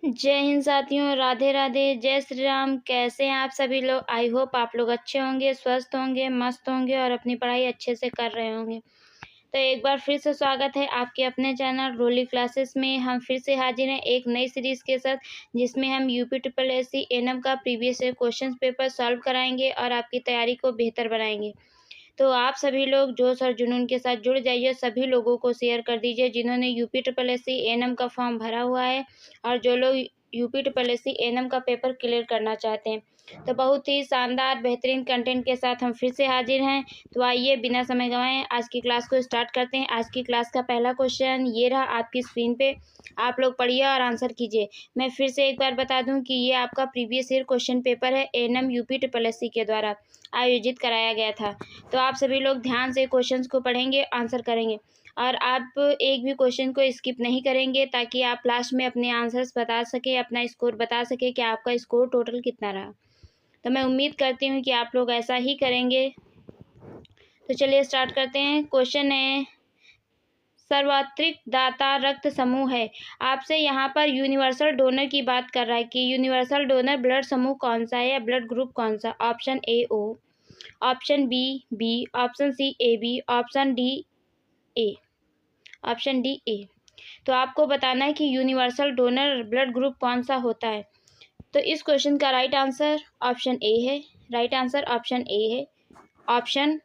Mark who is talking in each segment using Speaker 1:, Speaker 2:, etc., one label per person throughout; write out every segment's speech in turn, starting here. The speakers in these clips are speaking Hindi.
Speaker 1: जय हिंद साथियों, राधे राधे, जय श्री राम। कैसे हैं आप सभी लोग? आई होप आप लोग अच्छे होंगे, स्वस्थ होंगे, मस्त होंगे और अपनी पढ़ाई अच्छे से कर रहे होंगे। तो एक बार फिर से स्वागत है आपके अपने चैनल रोली क्लासेस में। हम फिर से हाजिर हैं एक नई सीरीज के साथ, जिसमें हम यूपी ट्रिपल एससी एनएम का previous year question paper solve कराएंगे और आपकी तैयारी को बेहतर बनाएंगे। तो आप सभी लोग जोश और जुनून के साथ जुड़ जाइए, सभी लोगों को शेयर कर दीजिए जिन्होंने यूपी ट्रिपल एससी एनएम का फॉर्म भरा हुआ है और जो लोग यूपी ट्रिपल एससी एनएम का पेपर क्लियर करना चाहते हैं। तो बहुत ही शानदार बेहतरीन कंटेंट के साथ हम फिर से हाजिर हैं। तो आइए बिना समय गंवाए आज की क्लास को स्टार्ट करते हैं। आज की क्लास का पहला क्वेश्चन ये रहा आपकी स्क्रीन पे, आप लोग पढ़िए और आंसर कीजिए। मैं फिर से एक बार बता दूं कि ये आपका प्रीवियस ईयर क्वेश्चन पेपर है, एनएम यूपी ट्रिपल एससी के द्वारा आयोजित कराया गया था। तो आप सभी लोग ध्यान से क्वेश्चंस को पढ़ेंगे, आंसर करेंगे और आप एक भी क्वेश्चन को स्किप नहीं करेंगे, ताकि आप लास्ट में अपने आंसर्स बता सके, अपना स्कोर बता सके कि आपका स्कोर टोटल कितना रहा। तो मैं उम्मीद करती हूँ कि आप लोग ऐसा ही करेंगे। तो चलिए स्टार्ट करते हैं। क्वेश्चन है, सर्वात्रिक दाता रक्त समूह है। आपसे यहाँ पर यूनिवर्सल डोनर की बात कर रहा है कि यूनिवर्सल डोनर ब्लड समूह कौन सा है या ब्लड ग्रुप कौन सा। Option A O, option B B, option C A B, option D A, option D A. तो आपको बताना है कि यूनिवर्सल डोनर ब्लड ग्रुप कौन सा होता है। तो इस क्वेश्चन का राइट आंसर ऑप्शन ए है। राइट आंसर ऑप्शन ए है, ऑप्शन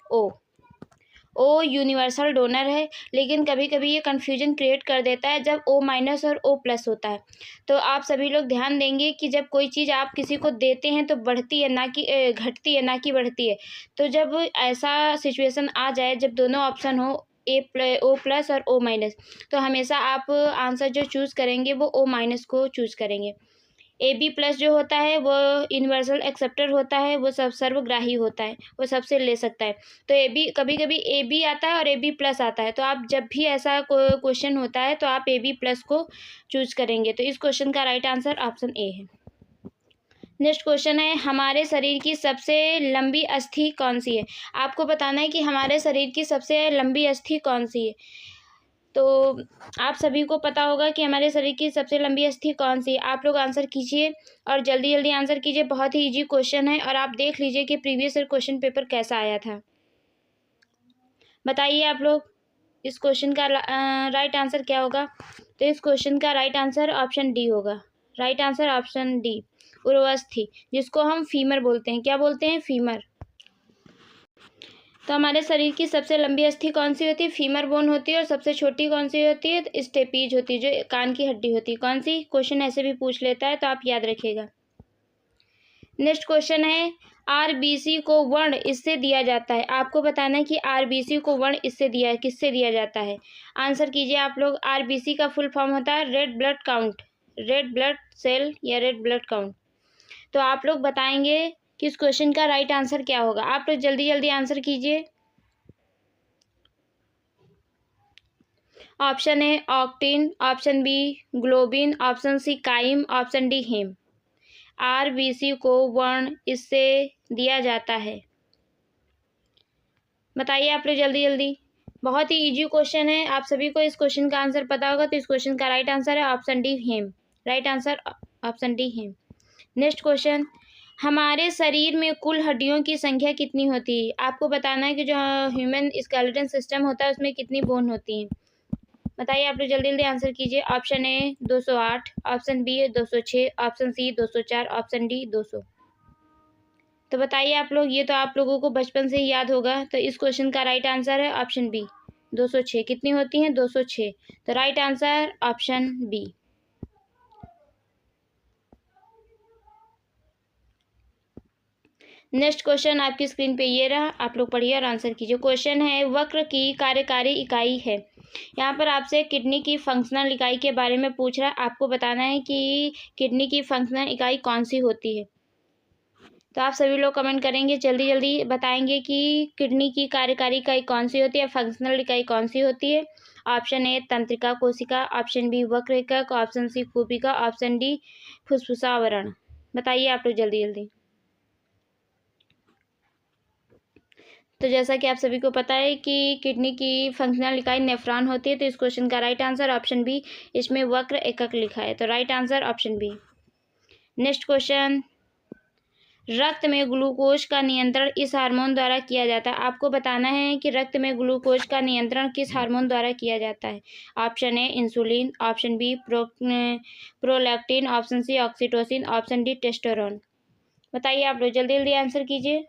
Speaker 1: ओ यूनिवर्सल डोनर है। लेकिन कभी कभी ये कन्फ्यूजन क्रिएट कर देता है जब ओ माइनस और ओ प्लस होता है। तो आप सभी लोग ध्यान देंगे कि जब कोई चीज़ आप किसी को देते हैं तो बढ़ती है ना कि घटती है, ना कि बढ़ती है। तो जब ऐसा सिचुएशन आ जाए जब दोनों ऑप्शन हो ओ प्लस और ओ माइनस, तो हमेशा आप आंसर जो चूज़ करेंगे वो ओ माइनस को चूज़ करेंगे। ए बी प्लस जो होता है वो यूनिवर्सल एक्सेप्टर होता है, वो सब सर्वग्राही होता है, वो सबसे ले सकता है। तो ए बी, कभी कभी ए बी आता है और ए बी प्लस आता है। तो आप जब भी ऐसा क्वेश्चन होता है तो आप ए बी प्लस को चूज करेंगे। तो इस क्वेश्चन का राइट आंसर ऑप्शन ए है। नेक्स्ट क्वेश्चन है, हमारे शरीर की सबसे लंबी अस्थि कौन सी है। आपको बताना है कि हमारे शरीर की सबसे लंबी अस्थि कौन सी है। तो आप सभी को पता होगा कि हमारे शरीर की सबसे लंबी अस्थि कौन सी है। आप लोग आंसर कीजिए और जल्दी जल्दी आंसर कीजिए। बहुत ही इजी क्वेश्चन है और आप देख लीजिए कि प्रीवियस ईयर क्वेश्चन पेपर कैसा आया था। बताइए आप लोग इस क्वेश्चन का राइट आंसर क्या होगा। तो इस क्वेश्चन का राइट आंसर ऑप्शन डी होगा। राइट आंसर ऑप्शन डी, उर्वस्थि, जिसको हम फीमर बोलते हैं। क्या बोलते हैं? फीमर। तो हमारे शरीर की सबसे लंबी अस्थि कौन सी होती है? फीमर बोन होती है। और सबसे छोटी कौन सी होती है? स्टेपीज होती है, जो कान की हड्डी होती है। कौन सी? क्वेश्चन ऐसे भी पूछ लेता है, तो आप याद रखिएगा। नेक्स्ट क्वेश्चन है, आरबीसी को वर्ण इससे दिया जाता है। आपको बताना है कि आरबीसी को वर्ण इससे दिया है, किससे दिया जाता है। आंसर कीजिए आप लोग। आरबीसी का फुल फॉर्म होता है red blood count, red blood cell या रेड ब्लड काउंट। तो आप लोग बताएंगे कि इस क्वेश्चन का राइट आंसर क्या होगा। आप लोग जल्दी जल्दी आंसर कीजिए। ऑप्शन ए ऑक्टिन, option B globin, option C काइम, ऑप्शन डी हेम। आरबीसी को वर्ण इससे दिया जाता है। बताइए आप लोग जल्दी जल्दी। बहुत ही इजी क्वेश्चन है, आप सभी को इस क्वेश्चन का आंसर पता होगा। तो इस क्वेश्चन का राइट आंसर है ऑप्शन डी हेम। राइट आंसर ऑप्शन डी हेम। नेक्स्ट क्वेश्चन, हमारे शरीर में कुल हड्डियों की संख्या कितनी होती है। आपको बताना है कि जो ह्यूमन स्केलेटन सिस्टम होता है उसमें कितनी बोन होती हैं। बताइए आप लोग जल्दी जल्दी आंसर कीजिए। Option A 208, option B 206, option C 204, option D 200। तो बताइए आप लोग, ये तो आप लोगों को बचपन से ही याद होगा। तो इस क्वेश्चन का राइट आंसर है ऑप्शन बी 206। कितनी होती हैं? 206। तो right answer option B. Next question आपकी स्क्रीन पे ये रहा, आप लोग पढ़िए और आंसर कीजिए। क्वेश्चन है, वक्र की कार्यकारी इकाई है। यहाँ पर आपसे किडनी की फंक्शनल इकाई के बारे में पूछ रहा है। आपको बताना है कि किडनी की फंक्शनल इकाई कौन सी होती है। तो आप सभी लोग कमेंट करेंगे, जल्दी जल्दी बताएंगे कि किडनी की कार्यकारी इकाई कौन सी होती है, फंक्शनल इकाई कौन सी होती है। ऑप्शन ए तंत्रिका कोशिका, ऑप्शन बी वक्र एकक, ऑप्शन सी कूपिका, ऑप्शन डी फुफ्फुसावरण। बताइए आप लोग जल्दी जल्दी। तो जैसा कि आप सभी को पता है कि किडनी की फंक्शनल इकाई नेफ्रॉन होती है, तो इस क्वेश्चन का राइट आंसर ऑप्शन बी, इसमें वक्र एकक लिखा है, तो right answer option B. Next question, रक्त में ग्लूकोज का नियंत्रण इस हार्मोन द्वारा किया जाता है। आपको बताना है कि रक्त में ग्लूकोज का नियंत्रण किस हार्मोन द्वारा किया जाता है। Option A insulin, option B prolactin, option C oxytocin, option D testosterone. बताइए आप लोग, जल्दी जल्दी आंसर कीजिए।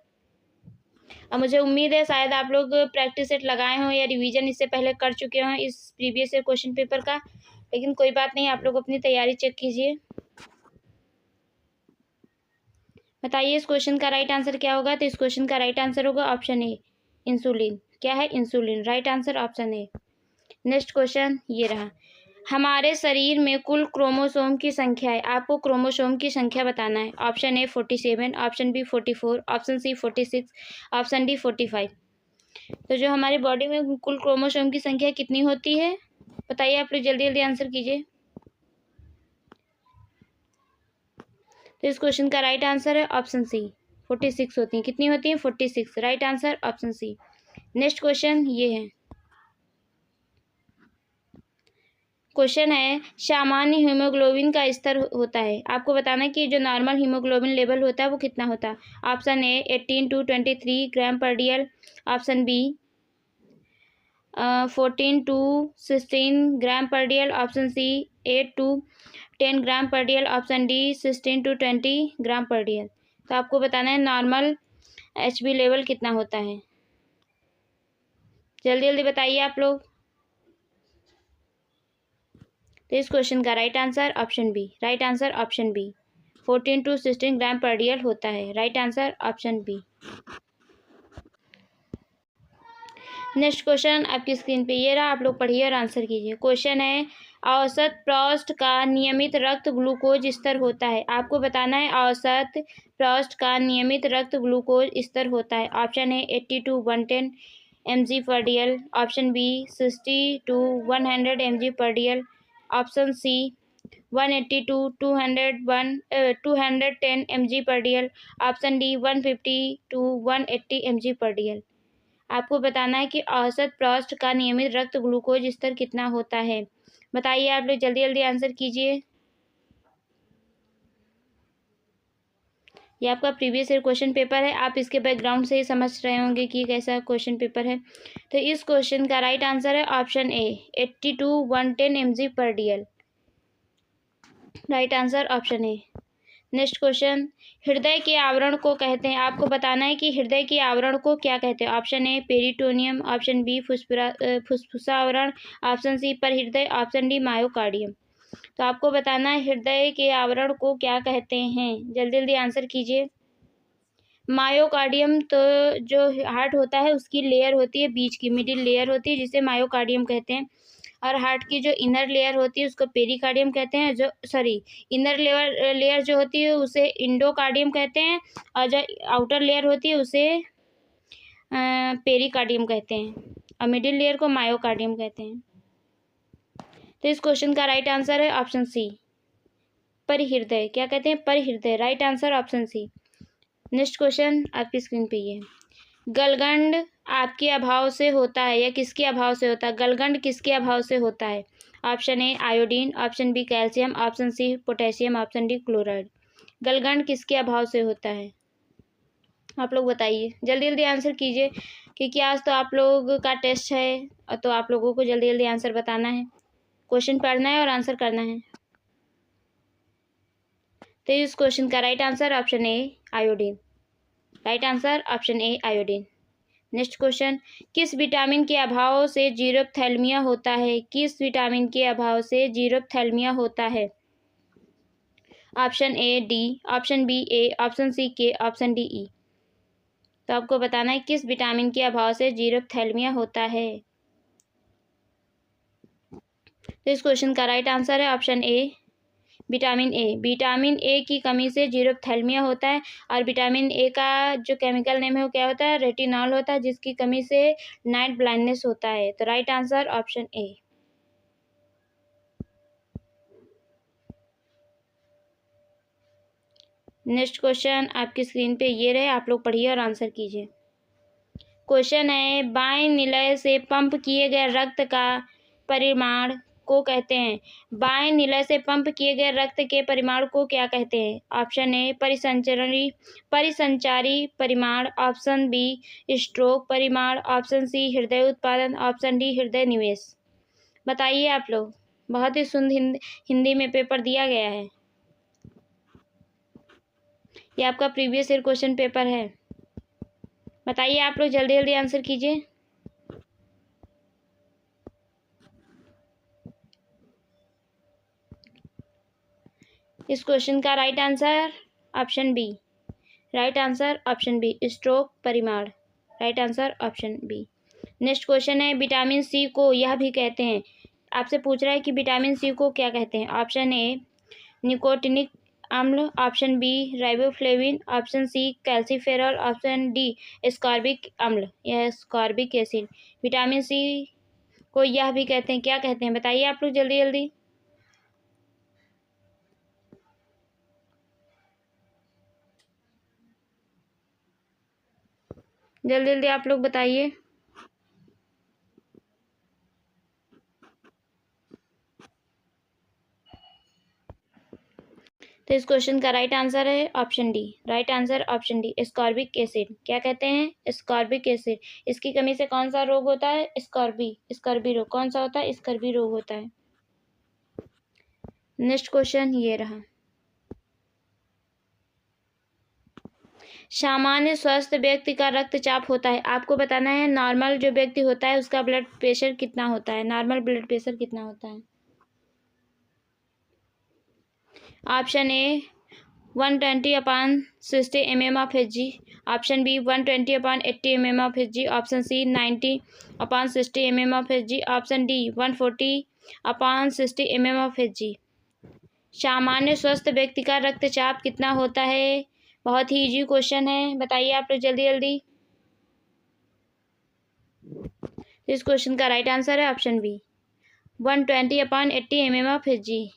Speaker 1: अब मुझे उम्मीद है शायद आप लोग प्रैक्टिस सेट लगाए हों या रिवीजन इससे पहले कर चुके हों इस प्रीवियस क्वेश्चन पेपर का, लेकिन कोई बात नहीं, आप लोग अपनी तैयारी चेक कीजिए। बताइए इस क्वेश्चन का राइट आंसर क्या होगा। तो इस क्वेश्चन का राइट आंसर होगा ऑप्शन ए इंसुलिन। क्या है? Insulin. Right answer option A. Next question ये रहा, हमारे शरीर में कुल क्रोमोसोम की संख्या है। आपको क्रोमोसोम की संख्या बताना है। Option A 47, option B 44, option C 46, option D 45। तो जो हमारी बॉडी में कुल क्रोमोसोम की संख्या कितनी होती है, बताइए आप लोग, जल्दी जल्दी आंसर कीजिए। तो इस क्वेश्चन का राइट आंसर है ऑप्शन सी 46 होती हैं। कितनी होती हैं? 46। Right answer option C. Next question ये है, क्वेश्चन है सामान्य हीमोग्लोबिन का स्तर होता है। आपको बताना है कि जो नॉर्मल हीमोग्लोबिन लेवल होता है वो कितना होता है। Option A 18 to 23 gram per dL, option B 14 to 16 gram per dL, option C 8 to 10 gram per dL, option D 16 to 20 gram per DL. तो आपको बताना है नॉर्मल एचबी लेवल कितना होता है। जल्दी जल्दी बताइए आप लोग। तो इस क्वेश्चन का right answer option B. Right answer option B 14 to 16 gram per dL होता है। Right answer option B. Next question आपकी स्क्रीन पे ये रहा, आप लोग पढ़िए और आंसर कीजिए। क्वेश्चन है औसत पृष्ठ का नियमित रक्त ग्लूकोज स्तर होता है। आपको बताना है औसत पृष्ठ का नियमित रक्त ग्लूकोज स्तर होता है। ऑप्शन है 80 to 110 mg per dL, option B 60 to 100 mg per dL, option C 180 to 210 mg per dL, option D 150 to 180 mg per dL. आपको बताना है कि औसत पृष्ठ का नियमित रक्त ग्लूकोज स्तर कितना होता है। बताइए आप लोग, जल्दी जल्दी आंसर कीजिए। ये आपका प्रीवियस ईयर क्वेश्चन पेपर है, आप इसके बैकग्राउंड से ही समझ रहे होंगे कि कैसा क्वेश्चन पेपर है। तो इस क्वेश्चन का राइट आंसर है option A 80 to 110 mg per DL. Right answer option A. Next question, हृदय के आवरण को कहते हैं। आपको बताना है कि हृदय के आवरण को क्या कहते हैं। Option A peritoneum, option B फुफ्फुसा आवरण, ऑप्शन सी परहृदय, ऑप्शन डी मायोकार्डियम। तो आपको बताना है हृदय के आवरण को क्या कहते हैं। जल्दी जल्दी आंसर कीजिए। मायोकार्डियम तो जो हार्ट होता है उसकी लेयर होती है, बीच की मिडिल लेयर होती है, जिसे मायोकार्डियम कहते हैं। और हार्ट की जो इनर लेयर होती है उसको पेरिकार्डियम कहते हैं। जो इनर लेयर जो होती है उसे इंडोकार्डियम कहते हैं, और जो आउटर लेयर होती है उसे पेरिकार्डियम कहते हैं, और मिडिल लेयर को मायोकार्डियम कहते हैं। तो इस क्वेश्चन का राइट आंसर है ऑप्शन सी परिहृदय। क्या कहते हैं? परिहृदय। Right answer option C. Next question आपकी स्क्रीन पे ये है, गलगंड आपके अभाव से होता है या किसके अभाव से होता है। गलगंड किसके अभाव से होता है। Option A iodine, option B calcium, option C potassium, option D chloride. गलगंड किसके अभाव से होता है, आप लोग बताइए। जल्दी जल्दी आंसर कीजिए, क्योंकि आज तो आप लोग का टेस्ट है, तो आप लोगों को जल्दी जल्दी आंसर बताना है, क्वेश्चन पढ़ना है और आंसर करना है। तो इस क्वेश्चन का right answer option A iodine. Right answer option A iodine. Next question, किस विटामिन के अभाव से जीरोप्थैल्मिया होता है। किस विटामिन के अभाव से जीरोप्थैल्मिया होता है। Option A D, option B A, option C K, option D E. तो आपको बताना है किस विटामिन के अभाव से जीरोप्थैल्मिया होता है। तो इस क्वेश्चन का राइट आंसर है option A vitamin A. Vitamin A की कमी से जीरोप्थैल्मिया होता है, और विटामिन ए का जो केमिकल नेम है वो क्या होता है, रेटिनॉल होता है, जिसकी कमी से नाइट ब्लाइंडनेस होता है। तो right answer option A. Next question आपकी स्क्रीन पे ये रहे, आप लोग पढ़िए और आंसर कीजिए। क्वेश्चन है, बाएं निलय से पंप किए गए रक्त का परिमाण को कहते हैं। बाएं निलय से पंप किए गए रक्त के परिमाण को क्या कहते हैं? ऑप्शन ए परिसंचारी परिमाण, ऑप्शन बी स्ट्रोक परिमाण, ऑप्शन सी हृदय उत्पादन, ऑप्शन डी हृदय निवेश। बताइए आप लोग। बहुत ही सुंदर हिंदी में पेपर दिया गया है। ये आपका प्रीवियस ईयर क्वेश्चन पेपर है। बताइए आप लोग, जल्दी जल्दी आंसर कीजिए। इस क्वेश्चन का right answer option B. Right answer option B, stroke परिमाण। Right answer option B. Next question है, विटामिन सी को यह भी कहते हैं। आपसे पूछ रहा है कि विटामिन सी को क्या कहते हैं। ऑप्शन ए निकोटिनिक अम्ल, option B riboflavin, option C calciferol, option D ascorbic अम्ल या एस्कॉर्बिक एसिड। विटामिन सी को यह भी कहते हैं, क्या कहते हैं? बताइए आप लोग जल्दी जल्दी। जल्दी जल्दी आप लोग बताइए। तो इस क्वेश्चन का राइट आंसर है option D. Right answer option D, ascorbic acid. क्या कहते हैं? Ascorbic acid. इसकी कमी से कौन सा रोग होता है? स्कर्वी रोग। कौन सा होता है? स्कर्वी रोग होता है। नेक्स्ट क्वेश्चन ये रहा, सामान्य स्वस्थ व्यक्ति का रक्तचाप होता है। आपको बताना है नॉर्मल जो व्यक्ति होता है उसका ब्लड प्रेशर कितना होता है। नॉर्मल ब्लड प्रेशर कितना होता है? Option A 120/60 mm of Hg, option B 120/80 mm of Hg, option C 90/60 mm of Hg, option D 140/60 mm of Hg। सामान्य स्वस्थ व्यक्ति का रक्तचाप कितना होता है? बहुत ही इजी क्वेश्चन है। बताइए आप लोग जल्दी जल्दी। इस क्वेश्चन का राइट आंसर है option B 120/80 mm of Hg।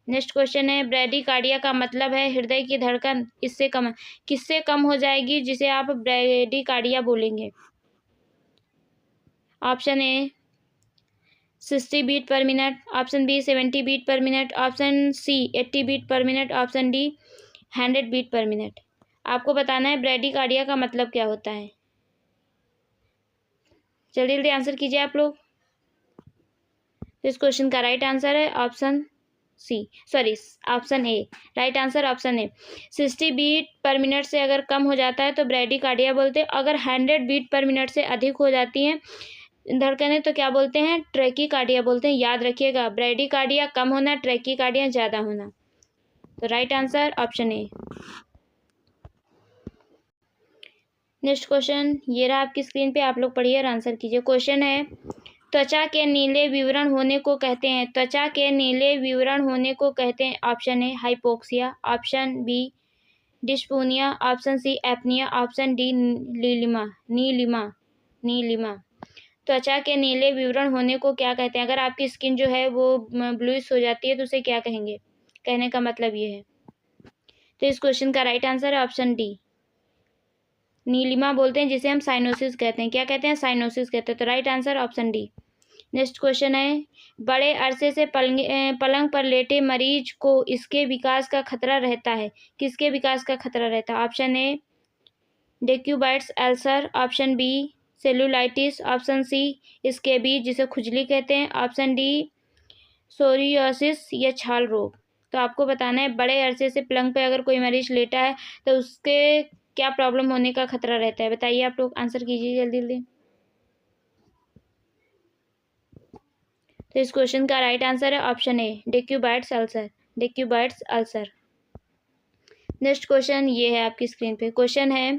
Speaker 1: Next question है, ब्रैडीकार्डिया का मतलब है हृदय की धड़कन इससे कम किससे कम हो जाएगी जिसे आप ब्रैडीकार्डिया बोलेंगे। Option A 60 beat per minute, option B 70 beat per minute, option C 80 beat per minute, option D 100 beat per minute. आपको बताना है ब्रैडीकार्डिया का मतलब क्या होता है। जल्दी जल्दी आंसर कीजिए आप लोग। इस क्वेश्चन का राइट आंसर है option option A. Right answer option A. 60 beat per minute से अगर कम हो जाता है तो ब्रैडीकार्डिया बोलते हैं। अगर 100 बीट पर मिनट से अधिक हो जाती हैं धड़कनें तो क्या बोलते हैं? ट्रैकीकार्डिया बोलते हैं। याद रखिएगा, ब्रैडीकार्डिया कम होना, ट्रैकीकार्डिया ज़्यादा होना। तो right answer option A. Next question ये रहा आपकी स्क्रीन पे, आप लोग पढ़िए और आंसर कीजिए। क्वेश्चन है, त्वचा के नीले विवरण होने को कहते हैं। त्वचा के नीले विवरण होने को कहते हैं। Option A hypoxia, option B dyspnoea, option C apnoea, option D नीलिमा। त्वचा के नीले विवरण होने को क्या कहते हैं? अगर आपकी स्किन जो है वो ब्लूइश हो जाती है तो उसे क्या कहेंगे? कहने का मतलब ये है। तो इस क्वेश्चन का राइट आंसर है ऑप्शन डी, नीलिमा बोलते हैं जिसे हम साइनोसिस कहते हैं। क्या कहते हैं? साइनोसिस कहते हैं। तो right answer option D. Next question है, बड़े अरसे से पलंग पर लेटे मरीज को इसके विकास का खतरा रहता है। किसके विकास का खतरा रहता है? Option A decubitus ulcer, option B cellulitis, option C scabies जिसे खुजली कहते हैं, ऑप्शन डी सोरियोसिस या छाल रोग। तो आपको बताना है बड़े अरसे से पलंग पे अगर कोई मरीज लेटा है तो उसके क्या प्रॉब्लम होने का खतरा रहता है। बताइए आप लोग, आंसर कीजिए जल्दी जल्दी। तो इस क्वेश्चन का राइट आंसर है option A decubitus ulcer. Next question ये है आपकी स्क्रीन पे। क्वेश्चन है,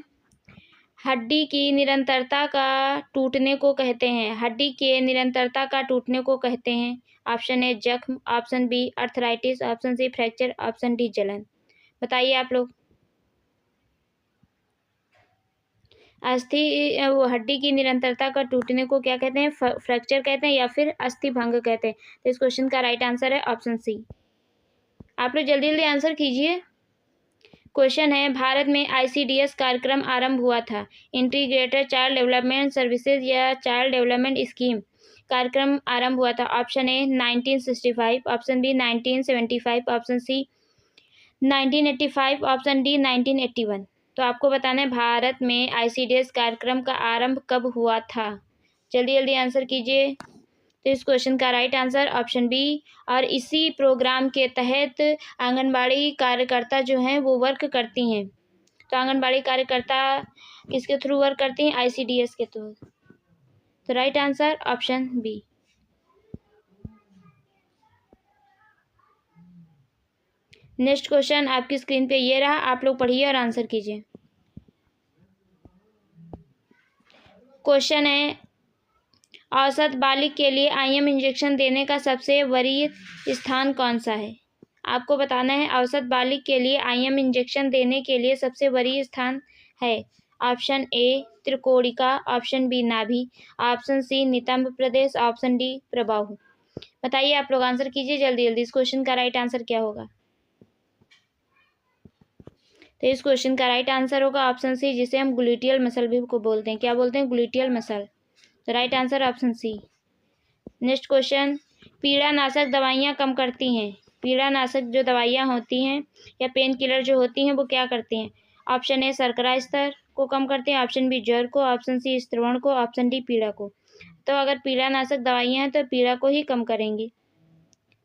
Speaker 1: हड्डी की निरंतरता का टूटने को कहते हैं। हड्डी के निरंतरता का टूटने को कहते हैं। ऑप्शन ए जख्म, option B arthritis, option C fracture, option D जलन। बताइए आप लोग। वो हड्डी की निरंतरता का टूटने को क्या कहते हैं? फ्रैक्चर कहते हैं या फिर अस्थि भंग कहते हैं। तो इस क्वेश्चन का राइट आंसर है ऑप्शन सी। आप लोग जल्दी जल्दी आंसर कीजिए। क्वेश्चन है, भारत में ICDS कार्यक्रम आरंभ हुआ था। इंटीग्रेटेड चाइल्ड डेवलपमेंट सर्विसेज या चाइल्ड डेवलपमेंट स्कीम कार्यक्रम आरंभ हुआ था। Option A 1965, option B 1975, option C 1985, option D 1981। तो आपको बताना है भारत में ICDS कार्यक्रम का आरंभ कब हुआ था। जल्दी जल्दी आंसर कीजिए। तो इस क्वेश्चन का राइट आंसर ऑप्शन बी। और इसी प्रोग्राम के तहत आंगनबाड़ी कार्यकर्ता जो हैं वो वर्क करती हैं। तो आंगनबाड़ी कार्यकर्ता किसके थ्रू वर्क करती हैं? ICDS के थ्रू। तो right answer option B. Next question आपकी स्क्रीन पे ये रहा, आप लोग पढ़िए और आंसर कीजिए। क्वेश्चन है, औसत बालिग के लिए IM इंजेक्शन देने का सबसे वरीय स्थान कौन सा है? आपको बताना है औसत बालिग के लिए IM इंजेक्शन देने के लिए सबसे वरीय स्थान है। ऑप्शन ए त्रिकोणिका, ऑप्शन बी नाभि, ऑप्शन सी नितंब प्रदेश, ऑप्शन डी प्रबाहु। बताइए आप लोग, आंसर कीजिए जल्दी जल्दी। इस क्वेश्चन का राइट आंसर क्या होगा? तो इस क्वेश्चन का राइट आंसर होगा ऑप्शन सी, जिसे हम ग्लूटियल मसल भी को बोलते हैं। क्या बोलते हैं? Gluteal muscle. तो right answer option C. Next question, पीड़ानाशक दवाइयाँ कम करती हैं। पीड़ानाशक जो दवाइयाँ होती हैं या पेन किलर जो होती हैं वो क्या करती हैं? ऑप्शन ए शर्करा स्तर को कम करते हैं, ऑप्शन बी ज्वर को, ऑप्शन सी स्त्रवण को, ऑप्शन डी पीड़ा को। तो अगर पीड़ानाशक दवाइयाँ हैं तो पीड़ा को ही कम करेंगी।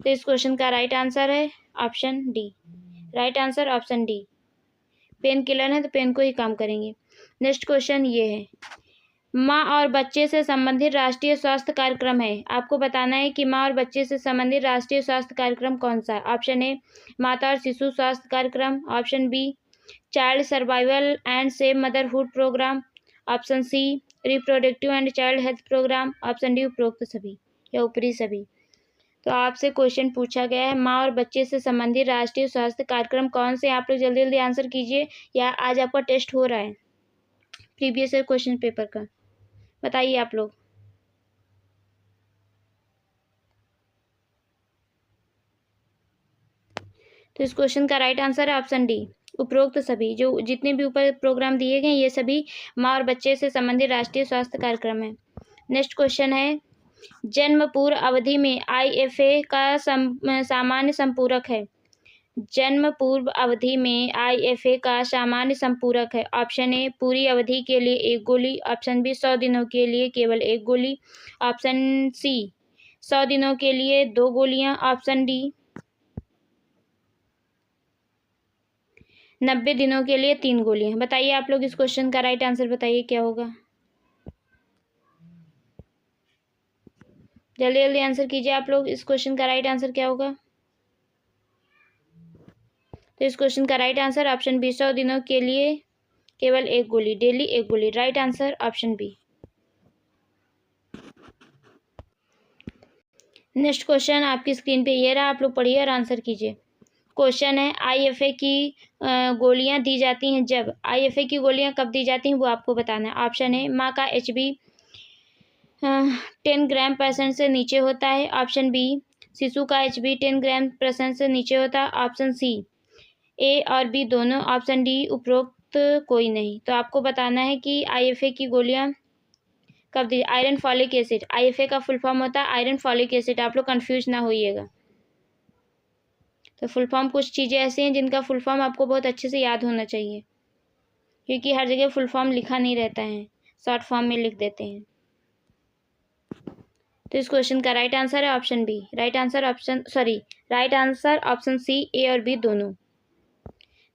Speaker 1: तो इस क्वेश्चन का राइट आंसर है option D. Right answer option D. Pain killer है तो पेन को ही काम करेंगे। नेक्स्ट क्वेश्चन ये है, माँ और बच्चे से संबंधित राष्ट्रीय स्वास्थ्य कार्यक्रम है। आपको बताना है कि माँ और बच्चे से संबंधित राष्ट्रीय स्वास्थ्य कार्यक्रम कौन सा है। ऑप्शन ए माता और शिशु स्वास्थ्य कार्यक्रम, option B child survival and safe motherhood programme, option C reproductive and child health programme, option D उपरोक्त सभी या ऊपरी सभी। तो आपसे क्वेश्चन पूछा गया है, माँ और बच्चे से संबंधित राष्ट्रीय स्वास्थ्य कार्यक्रम कौन से? आप लोग जल्दी जल्दी आंसर कीजिए, या आज आपका टेस्ट हो रहा है प्रीवियस ईयर क्वेश्चन पेपर का। बताइए आप लोग। तो इस क्वेश्चन का राइट आंसर है ऑप्शन डी, उपरोक्त सभी। जो जितने भी ऊपर प्रोग्राम दिए गए ये सभी माँ और बच्चे से संबंधित राष्ट्रीय स्वास्थ्य कार्यक्रम है। नेक्स्ट क्वेश्चन है, जन्म पूर्व अवधि में IFA का सामान्य संपूरक है। जन्म पूर्व अवधि में IFA का सामान्य संपूरक है। ऑप्शन ए पूरी अवधि के लिए 1 गोली, ऑप्शन बी 100 दिनों के लिए केवल 1 गोली, ऑप्शन सी 100 दिनों के लिए 2 गोलियां, ऑप्शन डी 90 दिनों के लिए 3 गोलियां। बताइए आप लोग, इस क्वेश्चन का राइट आंसर बताइए क्या होगा। जल्दी जल्दी आंसर कीजिए आप लोग, इस क्वेश्चन का राइट आंसर क्या होगा। तो इस क्वेश्चन का राइट आंसर ऑप्शन बी 100 दिनों के लिए केवल 1 गोली, डेली 1 गोली। Right answer option B. Next question आपकी स्क्रीन पे ये रहा, आप लोग पढ़िए और आंसर कीजिए। क्वेश्चन है, IFA की गोलियां दी जाती हैं जब। IFA की गोलियां कब दी जाती हैं वो आपको बताना है। ऑप्शन है माँ का HB 10 ग्राम % से नीचे होता है, ऑप्शन बी शिशु का HB 10 ग्राम % से नीचे होता है, ऑप्शन सी ए और बी दोनों, ऑप्शन डी उपरोक्त कोई नहीं। तो आपको बताना है कि IFA की गोलियां कब दी। आयरन फॉलिक एसिड, IFA का फुल फॉर्म होता है आयरन फॉलिक एसिड। आप लोग कंफ्यूज ना होइएगा। तो फुल फॉर्म कुछ चीज़ें ऐसी हैं जिनका फुल फॉर्म आपको बहुत अच्छे से याद होना चाहिए, क्योंकि हर जगह फुल फॉर्म लिखा नहीं रहता है, शॉर्ट फॉर्म में लिख देते हैं। तो इस क्वेश्चन का राइट आंसर है option B. Right answer option C A और बी दोनों।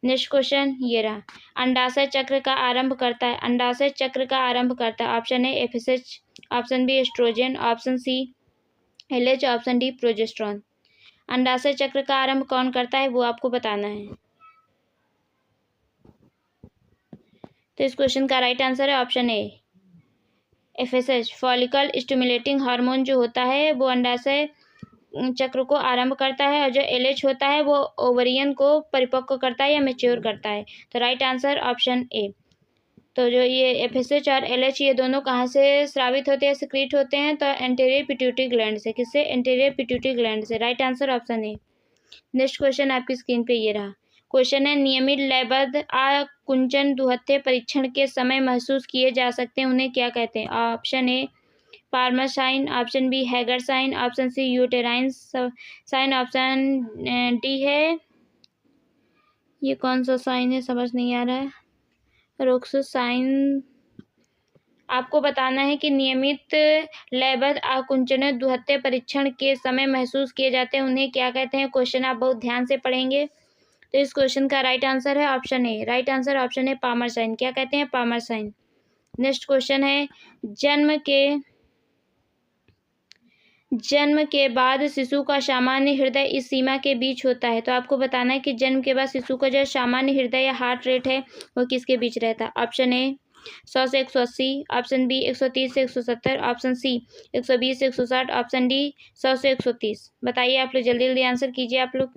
Speaker 1: नेक्स्ट क्वेश्चन ये रहा, अंडाशय चक्र का आरंभ करता है। अंडाशय चक्र का आरंभ करता है। Option A FSH, option B oestrogen, option C LH, option D progesterone. अंडाशय चक्र का आरंभ कौन करता है वो आपको बताना है। तो इस क्वेश्चन का राइट आंसर है option A FSH, follicle stimulating hormone जो होता है वो अंडाशय चक्र को आरंभ करता है, और जो LH होता है वो ओवरियन को परिपक्व करता है या मैच्योर करता है। तो राइट आंसर ऑप्शन ए। तो जो ये FSH और LH ये दोनों कहाँ से स्रावित होते हैं, सिक्रीट होते हैं? तो एंटीरियर पिट्यूटरी ग्लैंड से। किससे? एंटीरियर पिट्यूटरी ग्लैंड से। Right answer option A. Next question आपकी स्क्रीन पे ये रहा, क्वेश्चन है नियमित लयबद्ध आकुंचन दुहत्थे परीक्षण के समय महसूस किए जा सकते हैं, उन्हें क्या कहते हैं? Option A Palmer sign, option B Hegar sign, option C uterine sign, option D है, ये कौन सा साइन है समझ नहीं आ रहा है, रोक्सो साइन। आपको बताना है कि नियमित लयबद्ध आकुंचन दुहत्थे परीक्षण के समय महसूस किए जाते हैं, उन्हें क्या कहते हैं? क्वेश्चन आप बहुत ध्यान से पढ़ेंगे। तो इस क्वेश्चन का राइट आंसर है option A. Right answer option है पामर साइन। क्या कहते हैं? Palmer sign. नेक्स्ट क्वेश्चन है जन्म के बाद शिशु का सामान्य हृदय इस सीमा के बीच होता है। तो आपको बताना है कि जन्म के बाद शिशु का जो सामान्य हृदय या हार्ट रेट है वो किसके बीच रहता है? ऑप्शन ए 100 से 180, ऑप्शन बी 130 से 170, ऑप्शन सी 120 से 160, ऑप्शन डी 100 से 130। बताइए आप लोग, जल्दी जल्दी आंसर कीजिए आप लोग।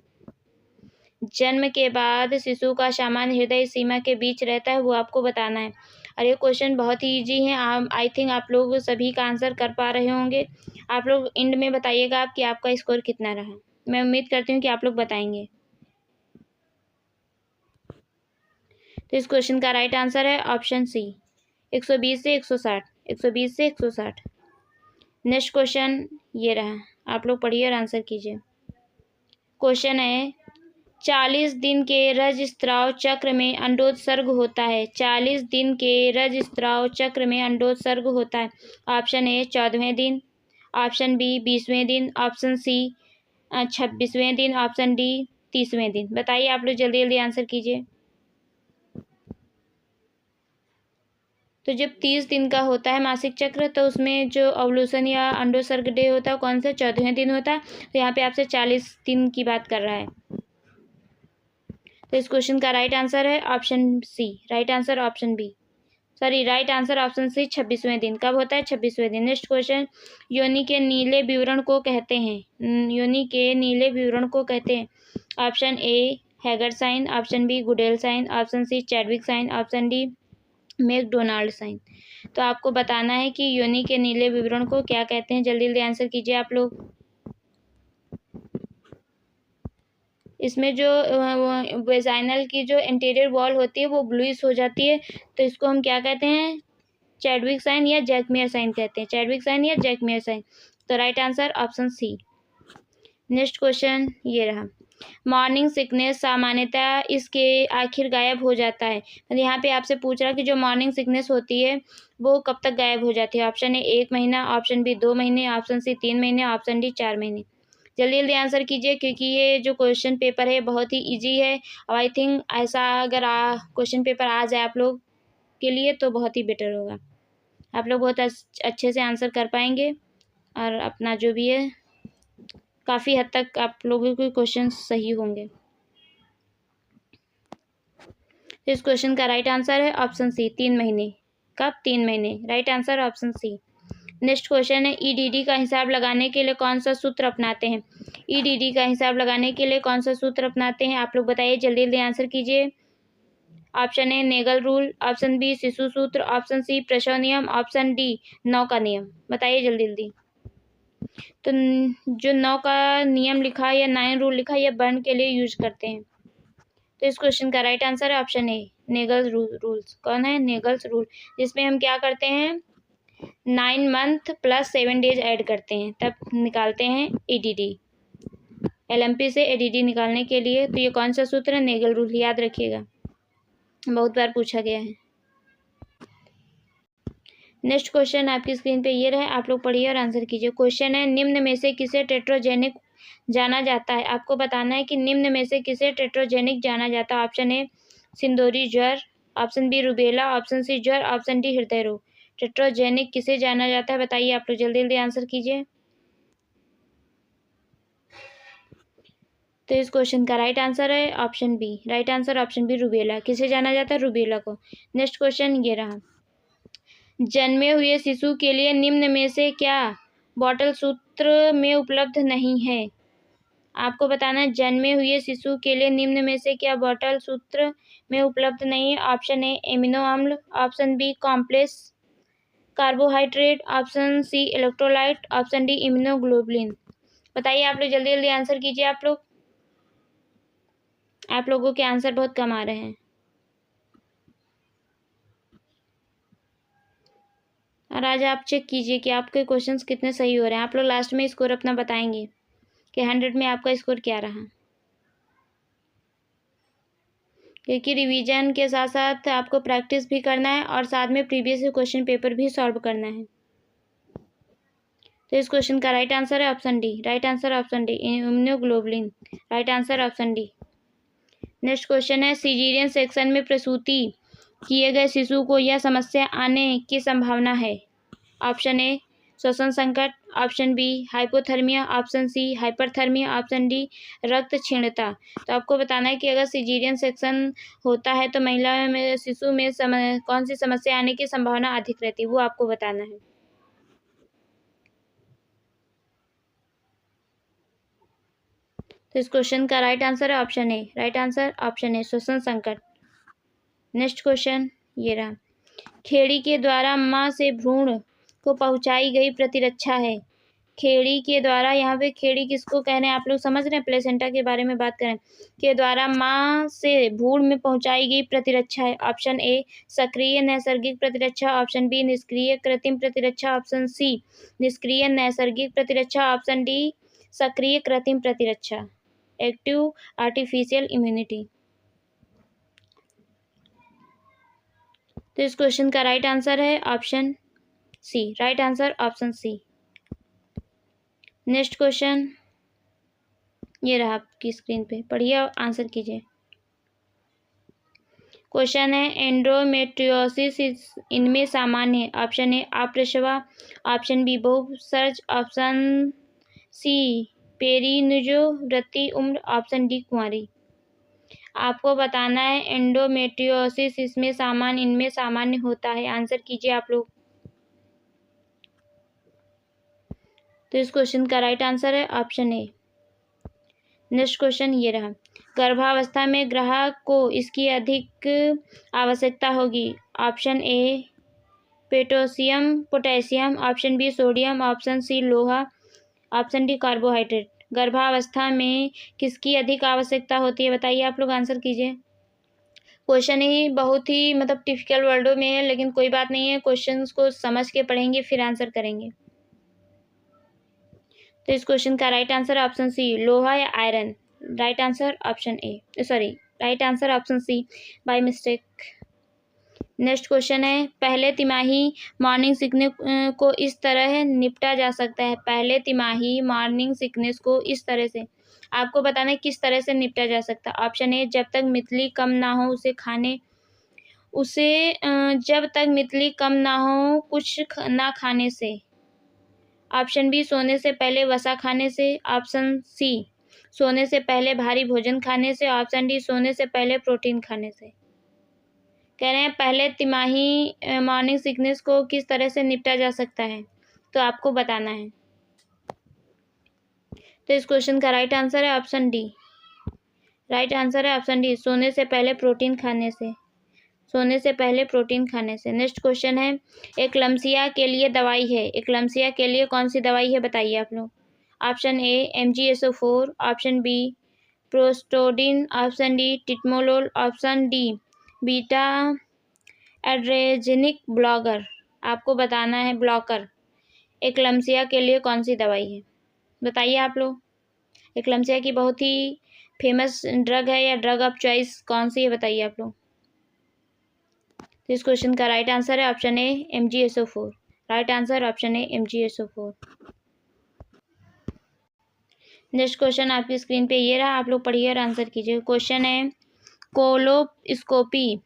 Speaker 1: जन्म के बाद शिशु का सामान्य हृदय सीमा के बीच रहता है, वो आपको बताना है। और ये क्वेश्चन बहुत ही इजी है, आई थिंक आप लोग सभी का आंसर कर पा रहे होंगे। आप लोग एंड में बताइएगा आप कि आपका स्कोर कितना रहा। मैं उम्मीद करती हूँ कि आप लोग बताएंगे। तो इस क्वेश्चन का राइट आंसर है ऑप्शन सी 120 से 160। 120 से 160। नेक्स्ट क्वेश्चन ये रहा, आप लोग पढ़िए और आंसर कीजिए। क्वेश्चन है 40 दिन के रजस्राव चक्र में अंडोत्सर्ग होता है। 40 दिन के रजस्राव चक्र में अंडोत्सर्ग होता है। ऑप्शन ए 14वें दिन, ऑप्शन बी 20वें दिन, ऑप्शन सी 26वें दिन, ऑप्शन डी 30वें दिन। बताइए आप लोग, जल्दी जल्दी आंसर कीजिए। तो जब 30 दिन का होता है मासिक चक्र, तो उसमें जो ओव्यूलेशन या अंडोत्सर्ग डे होता है कौन सा? 14वें दिन होता है। तो यहाँ पे आपसे 40 दिन की बात कर रहा है। तो इस क्वेश्चन का राइट आंसर है option C. Right answer option B, sorry right answer option C 26वें दिन। कब होता है? 26वें दिन। नेक्स्ट क्वेश्चन, योनि के नीले विवरण को कहते हैं। योनि के नीले विवरण को कहते हैं। Option A Hegar sign, option B Goodell sign, option C Chadwick sign, option D McDonald sign. तो आपको बताना है कि योनि के नीले विवरण को क्या कहते हैं। जल्दी जल्दी आंसर कीजिए आप लोग। इसमें जो वेजाइनल की जो इंटीरियर वॉल होती है वो ब्लूइश हो जाती है, तो इसको हम क्या कहते हैं? चैडविक साइन या जैकमेयर साइन कहते हैं। चैडविक साइन या जैकमेयर साइन। तो right answer option C. Next question ये रहा, मॉर्निंग सिकनेस सामान्यतः इसके आखिर गायब हो जाता है। तो यहाँ पे आपसे पूछ रहा कि जो मॉर्निंग सिकनेस होती है वो कब तक गायब हो जाती है? ऑप्शन ए 1 महीना, ऑप्शन बी 2 महीने, ऑप्शन सी 3 महीने, ऑप्शन डी 4 महीने। जल्दी जल्दी आंसर कीजिए, क्योंकि ये जो क्वेश्चन पेपर है बहुत ही इजी है। और आई थिंक ऐसा अगर क्वेश्चन पेपर आ जाए आप लोग के लिए तो बहुत ही बेटर होगा। आप लोग बहुत अच्छे से आंसर कर पाएंगे और अपना जो भी है काफ़ी हद तक आप लोगों के क्वेश्चन सही होंगे। तो इस क्वेश्चन का राइट आंसर है ऑप्शन सी 3 महीने। कब? 3 महीने। Right answer option C. Next question है ईडीडी का हिसाब लगाने के लिए कौन सा सूत्र अपनाते हैं? ईडीडी का हिसाब लगाने के लिए कौन सा सूत्र अपनाते हैं? आप लोग बताइए, जल्दी जल्दी आंसर कीजिए। Option A Naegele rule, option B शिशु सूत्र, ऑप्शन सी प्रसव नियम, ऑप्शन डी 9 का नियम। बताइए जल्दी जल्दी। तो जो 9 का नियम लिखा है या 9 रूल लिखा है ये बर्न के लिए यूज करते हैं। तो इस क्वेश्चन का राइट आंसर है ऑप्शन ए नेगल्स रूल्स। कौन है? नेगल्स रूल, जिसमें हम क्या करते हैं 9 मंथ प्लस 7 डेज ऐड करते हैं, तब निकालते हैं ईडीडी। एलएमपी से एडीडी निकालने के लिए तो ये कौन सा सूत्र है? Naegele rule. याद रखिएगा, बहुत बार पूछा गया है। नेक्स्ट क्वेश्चन आपकी स्क्रीन पे ये रहे, आप लोग पढ़िए और आंसर कीजिए। क्वेश्चन है निम्न में से किसे टेट्रोजेनिक जाना जाता है? आपको बताना है कि निम्न में से किसे टेट्रोजेनिक जाना जाता है। ऑप्शन ए सिंदूरी ज्वर, option B rubella, option C ज्वर, ऑप्शन डी हृदय रोग। टेट्रोजेनिक किसे जाना जाता है? बताइए आप लोग, जल्दी जल्दी आंसर कीजिए। तो इस क्वेश्चन का राइट आंसर है option B. Right answer option B rubella. किसे जाना जाता है? रूबेला को। नेक्स्ट क्वेश्चन ये रहा, जन्मे हुए शिशु के लिए निम्न में से क्या बॉटल सूत्र में उपलब्ध नहीं है? आपको बताना है जन्मे हुए शिशु के लिए निम्न में से क्या बॉटल सूत्र में उपलब्ध नहीं है। ऑप्शन ए एमिनो अम्ल, option B complex carbohydrate, option C electrolyte, option D immunoglobulin. बताइए आप लोग, जल्दी जल्दी आंसर कीजिए आप लोग। आप लोगों के आंसर बहुत कम आ रहे हैं। और आज आप चेक कीजिए कि आपके क्वेश्चंस कितने सही हो रहे हैं। आप लोग लास्ट में स्कोर अपना बताएंगे कि 100 में आपका स्कोर क्या रहा, क्योंकि रिवीजन के साथ साथ आपको प्रैक्टिस भी करना है और साथ में प्रीवियस क्वेश्चन पेपर भी सॉल्व करना है। तो इस क्वेश्चन का राइट आंसर है option D. Right answer option D, immunoglobulin. Right answer option D. Next question है, सीजेरियन सेक्शन में प्रसूति किए गए शिशु को यह समस्या आने की संभावना है। ऑप्शन ए श्वसन संकट, option B hypothermia, option C hyperthermia, option D रक्त क्षीणता। तो आपको बताना है कि अगर सीजेरियन सेक्शन होता है तो महिला में शिशु में कौन सी समस्या आने की संभावना अधिक रहती है, वो आपको बताना है। तो इस क्वेश्चन का राइट आंसर है option A. Right answer option A, श्वसन संकट। नेक्स्ट क्वेश्चन ये रहा, खेड़ी के द्वारा मां से भ्रूण को पहुंचाई गई प्रतिरक्षा है। खेड़ी के द्वारा, यहाँ पे खेड़ी किसको कह रहे हैं आप लोग समझ रहे हैं, प्लेसेंटा के बारे में बात करें, के द्वारा मां से भ्रूण में पहुंचाई गई प्रतिरक्षा है। ऑप्शन ए सक्रिय नैसर्गिक प्रतिरक्षा, ऑप्शन बी निष्क्रिय कृत्रिम प्रतिरक्षा, ऑप्शन सी निष्क्रिय नैसर्गिक प्रतिरक्षा, ऑप्शन डी सक्रिय कृत्रिम प्रतिरक्षा, एक्टिव आर्टिफिशियल इम्यूनिटी। तो इस क्वेश्चन का राइट आंसर है option C. Right answer option C. Next question ये रहा आपकी स्क्रीन पे, पढ़िए और आंसर कीजिए। क्वेश्चन है, एंडोमेट्रियोसिस इनमें सामान्य है। ऑप्शन ए अप्रसवा, ऑप्शन बी बहुसर्ज, ऑप्शन सी पेरिनिजोवृत्ति उम्र, ऑप्शन डी कुंवारी। आपको बताना है एंडोमेट्रियोसिस इसमें सामान्य, इनमें सामान्य होता है। आंसर कीजिए आप लोग। तो इस क्वेश्चन का राइट आंसर है ऑप्शन ए। नेक्स्ट क्वेश्चन ये रहा, गर्भावस्था में ग्राहक को इसकी अधिक आवश्यकता होगी। Option A potassium, option B sodium, option C लोहा, ऑप्शन डी कार्बोहाइड्रेट। गर्भावस्था में किसकी अधिक आवश्यकता होती है, बताइए आप लोग, आंसर कीजिए। क्वेश्चन ही बहुत ही मतलब टिपिकल वर्डों में है, लेकिन कोई बात नहीं है, क्वेश्चंस को समझ के पढ़ेंगे फिर आंसर करेंगे। तो इस क्वेश्चन का राइट आंसर ऑप्शन सी लोहा या iron. Right answer option A, sorry right answer option C by mistake. Next question है, पहले तिमाही मॉर्निंग सिकनेस को इस तरह निपटा जा सकता है। पहले तिमाही मॉर्निंग सिकनेस को इस तरह से, आपको बताना है किस तरह से निपटा जा सकता है। ऑप्शन ए जब तक मितली कम ना हो जब तक मितली कम ना हो कुछ ना खाने से, ऑप्शन बी सोने से पहले वसा खाने से, ऑप्शन सी सोने से पहले भारी भोजन खाने से, ऑप्शन डी सोने से पहले प्रोटीन खाने से। कह रहे हैं पहले तिमाही मॉर्निंग सिकनेस को किस तरह से निपटा जा सकता है, तो आपको बताना है। तो इस क्वेश्चन का राइट आंसर है ऑप्शन डी। राइट आंसर है ऑप्शन डी, सोने से पहले प्रोटीन खाने से। सोने से पहले प्रोटीन खाने से। नेक्स्ट क्वेश्चन है, एक्लम्सिया के लिए दवाई है। एक्लम्सिया के लिए कौन सी दवाई है, बताइए आप लोग। Option A MgSO4, option B Prostodin, option D timolol, option D beta adrenergic blocker. आपको बताना है ब्लॉकर। एक्लम्सिया के लिए कौन सी दवाई है, बताइए आप लोग। एक्लम्सिया की बहुत ही फेमस ड्रग है या ड्रग ऑफ चॉइस कौन सी है, बताइए आप लोग। तो इस क्वेश्चन का राइट आंसर है option A MgSO4। Right answer option A MgSO4। Next question आपकी स्क्रीन पे ये रहा, आप लोग पढ़िए और आंसर कीजिए। क्वेश्चन है, कोलोनोस्कोपी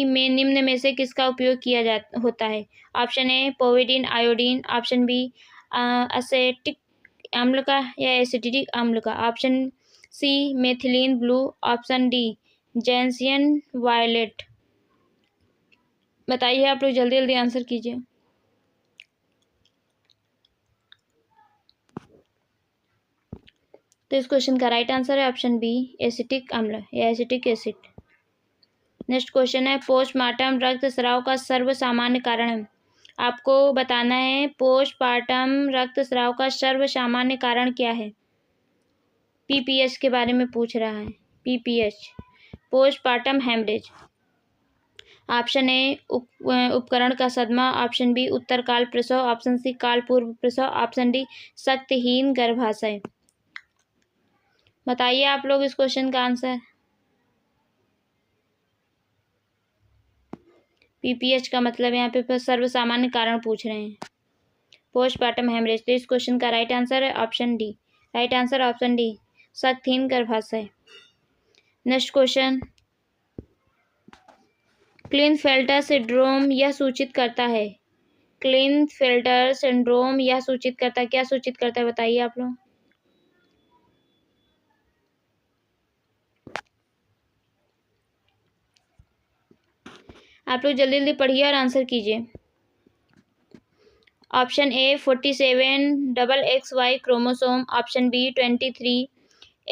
Speaker 1: में निम्न में से किसका उपयोग किया होता है। Option A povidone iodine, option B acetic अम्ल का या एसिटिक अम्ल का, option C methylene blue, option D gentian violet. बताइए आप लोग, जल्दी जल्दी आंसर कीजिए। तो इस क्वेश्चन का राइट आंसर है ऑप्शन बी एसिटिक अम्ल या एसिटिक एसिड। नेक्स्ट क्वेश्चन है, पोस्टमार्टम रक्तस्राव का सर्वसामान्य कारण। आपको बताना है पोस्टमार्टम रक्तस्राव का सर्वसामान्य कारण क्या है। पीपीएच के बारे में पूछ रहा है। PPH postpartum haemorrhage. Option A उपकरण का सदमा, ऑप्शन बी उत्तरकाल प्रसव, ऑप्शन सी काल पूर्व प्रसव, ऑप्शन डी शक्तिहीन गर्भाशय। बताइए आप लोग इस क्वेश्चन का आंसर। पीपीएच का मतलब यहाँ पे सर्वसामान्य कारण पूछ रहे हैं, पोस्टपार्टम हेमरेज। तो इस क्वेश्चन का राइट आंसर है option D. Right answer option D, शक्तिहीन गर्भाशय। नेक्स्ट क्वेश्चन, क्लिनफेल्टर सिंड्रोम यह सूचित करता है। क्लिनफेल्टर सिंड्रोम यह सूचित करता है, क्या सूचित करता है बताइए आप लोग। आप लोग जल्दी जल्दी पढ़िए और आंसर कीजिए। Option A 47 XXY chromosome, option B 23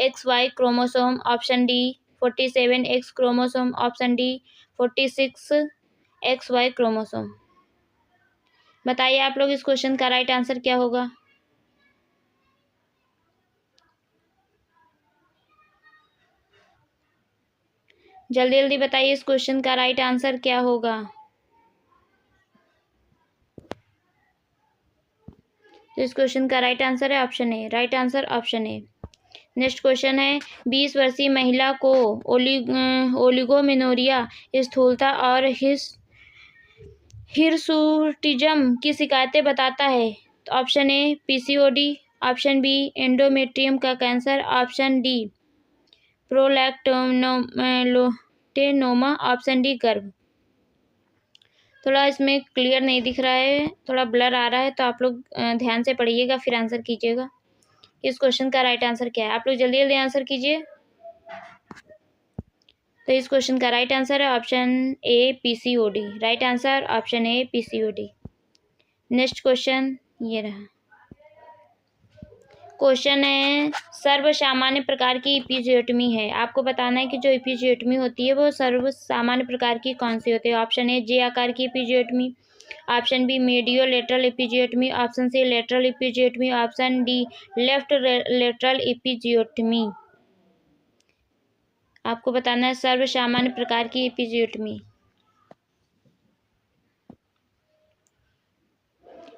Speaker 1: XY chromosome, option D 47 X chromosome, option D 46 XY chromosome. बताइए आप लोग इस क्वेश्चन का राइट आंसर क्या होगा। जल्दी जल्दी बताइए इस क्वेश्चन का राइट आंसर क्या होगा। तो इस क्वेश्चन का राइट आंसर है option A. Right answer option A. Next question है, 20 वर्षीय महिला को ओलिगोमेनोरिया, स्थूलता और हिर्सुटिज्म की शिकायतें बताता है। तो option A PCOD, option B endometrium का cancer, option D prolactinoma, option D गर्भ। थोड़ा इसमें क्लियर नहीं दिख रहा है, थोड़ा ब्लर आ रहा है, तो आप लोग ध्यान से पढ़िएगा फिर आंसर कीजिएगा। इस क्वेश्चन का राइट आंसर क्या है, आप लोग जल्दी जल्दी आंसर कीजिए। तो इस क्वेश्चन का राइट आंसर है option A PCOD. Right answer option A PCOD. Next question ये रहा। क्वेश्चन है, सर्वसामान्य प्रकार की इपिजियोटमी है। आपको बताना है कि जो इपिजियोटमी होती है वो सर्वसामान्य प्रकार की कौन सी होती है। ऑप्शन ए जे आकार की episiotomy, option B medio lateral episiotomy, option C lateral episiotomy, option D left lateral episiotomy. आपको बताना है सर्वसामान्य प्रकार की इपिजियोटमी।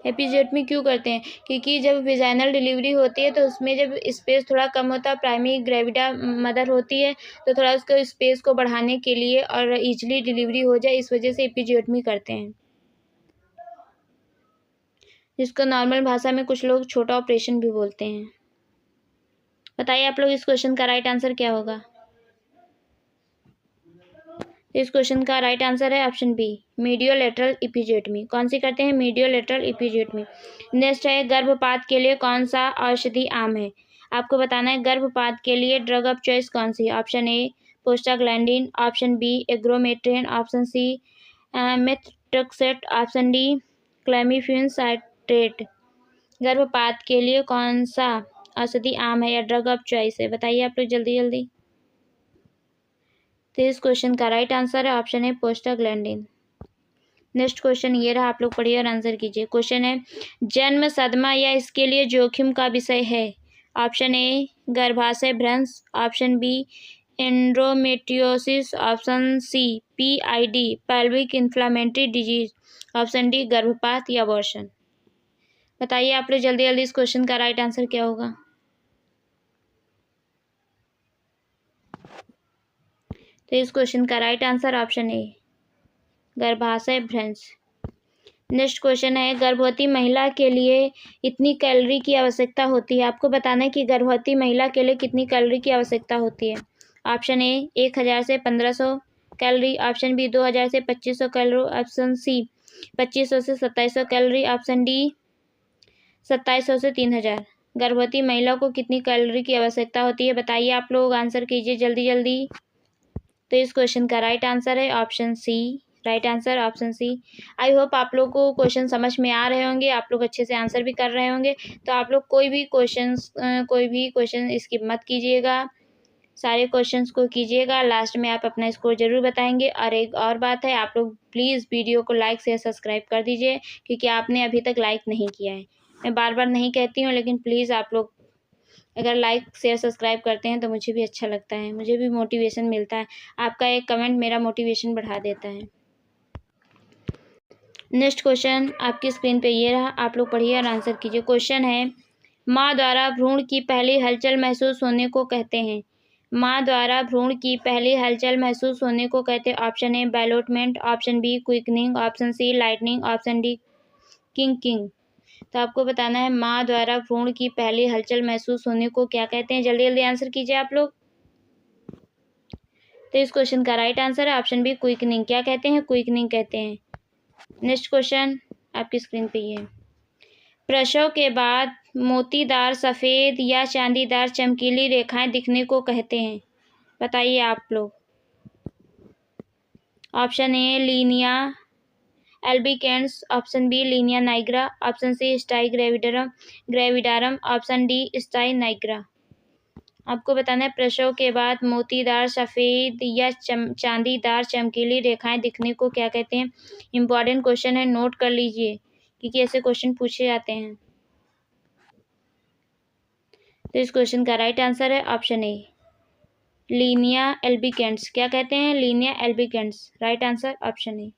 Speaker 1: एपिजियोटमी क्यों करते हैं, क्योंकि जब विजाइनल डिलीवरी होती है तो उसमें जब स्पेस थोड़ा कम होता है, प्राइमरी ग्रेविडा मदर होती है तो थोड़ा उसको स्पेस को बढ़ाने के लिए और इजीली डिलीवरी हो जाए, इस वजह से एपिजियोटमी करते हैं, जिसको नॉर्मल भाषा में कुछ लोग छोटा ऑपरेशन भी बोलते हैं। बताइए आप लोग इस क्वेश्चन का राइट आंसर क्या होगा। इस क्वेश्चन का राइट आंसर है ऑप्शन बी मीडियो लेटरल इपिजियोटमी। कौन सी करते हैं, मीडियो लेटरल इपिजियोटमी। नेक्स्ट है, गर्भपात के लिए कौन सा औषधि आम है। आपको बताना है गर्भपात के लिए ड्रग ऑफ चॉइस कौन सी है। Option A prostaglandin, option B ergometrine, option C methotrexate, option D clomiphene citrate. गर्भपात के लिए कौन सा औषधि आम है या ड्रग ऑफ चॉइस है, बताइए आप लोग जल्दी जल्दी। तो इस क्वेश्चन का राइट आंसर है ऑप्शन है प्रोस्टाग्लैंडिन। नेक्स्ट क्वेश्चन ये रहा, आप लोग पढ़िए और आंसर कीजिए। क्वेश्चन है, जन्म सदमा या इसके लिए जोखिम का विषय है। ऑप्शन ए गर्भाशय भ्रंश, option B endometriosis, option C PID pelvic inflammatory disease, option D गर्भपात या अबॉर्शन। बताइए आप लोग जल्दी जल्दी इस क्वेश्चन का राइट आंसर क्या होगा। तो इस क्वेश्चन का राइट आंसर ऑप्शन ए गर्भाशय भ्रंश। नेक्स्ट क्वेश्चन है, गर्भवती महिला के लिए इतनी कैलोरी की आवश्यकता होती है। आपको बताना है कि गर्भवती महिला के लिए कितनी कैलोरी की आवश्यकता होती है। ऑप्शन ए 1000 से 1500 कैलोरी, ऑप्शन बी 2000 से 2500 कैलोरी, ऑप्शन सी 2500 से 2700 कैलोरी, ऑप्शन डी 2700 से 3000। गर्भवती महिला को कितनी कैलोरी की आवश्यकता होती है, बताइए आप लोग आंसर कीजिए जल्दी जल्दी। तो इस क्वेश्चन का राइट आंसर है option C. Right answer option C. I hope आप लोग को क्वेश्चन समझ में आ रहे होंगे, आप लोग अच्छे से आंसर भी कर रहे होंगे। तो आप लोग कोई भी क्वेश्चन स्किप मत कीजिएगा, सारे क्वेश्चंस को कीजिएगा। लास्ट में आप अपना स्कोर जरूर बताएंगे। और एक और बात है, आप लोग प्लीज़ वीडियो को लाइक शेयर सब्सक्राइब कर दीजिए, क्योंकि आपने अभी तक लाइक नहीं किया है। मैं बार बार नहीं कहती हूँ, लेकिन प्लीज़ आप लोग अगर लाइक शेयर सब्सक्राइब करते हैं तो मुझे भी अच्छा लगता है, मुझे भी मोटिवेशन मिलता है। आपका एक कमेंट मेरा मोटिवेशन बढ़ा देता है। नेक्स्ट क्वेश्चन आपकी स्क्रीन पे ये रहा, आप लोग पढ़िए और आंसर कीजिए। क्वेश्चन है, माँ द्वारा भ्रूण की पहली हलचल महसूस होने को कहते हैं। माँ द्वारा भ्रूण की पहली हलचल महसूस होने को कहते हैं। Option A ballottement, option B quickening, option C lightning, option D king. तो आपको बताना है माँ द्वारा भ्रूण की पहली हलचल महसूस होने को क्या कहते हैं। जल्दी जल्दी आंसर कीजिए आप लोग। तो इस क्वेश्चन का राइट आंसर है ऑप्शन बी क्विकनिंग। क्या कहते हैं? क्विकनिंग कहते हैं। नेक्स्ट क्वेश्चन आपकी स्क्रीन पे ये, प्रसव के बाद मोतीदार सफ़ेद या चांदीदार चमकीली रेखाएं दिखने को कहते हैं। बताइए आप लोग। Option A linea albicans, option B linea nigra, option C striae gravidarum, option D striae nigra. आपको बताना है प्रसव के बाद मोतीदार सफ़ेद या चांदीदार चमकीली रेखाएं दिखने को क्या कहते हैं। इंपॉर्टेंट क्वेश्चन है, नोट कर लीजिए क्योंकि ऐसे क्वेश्चन पूछे जाते हैं। तो इस क्वेश्चन का राइट आंसर है ऑप्शन ए लीनिया एल्बिकेंस। क्या कहते हैं? Linnaea albicans. Right answer option A.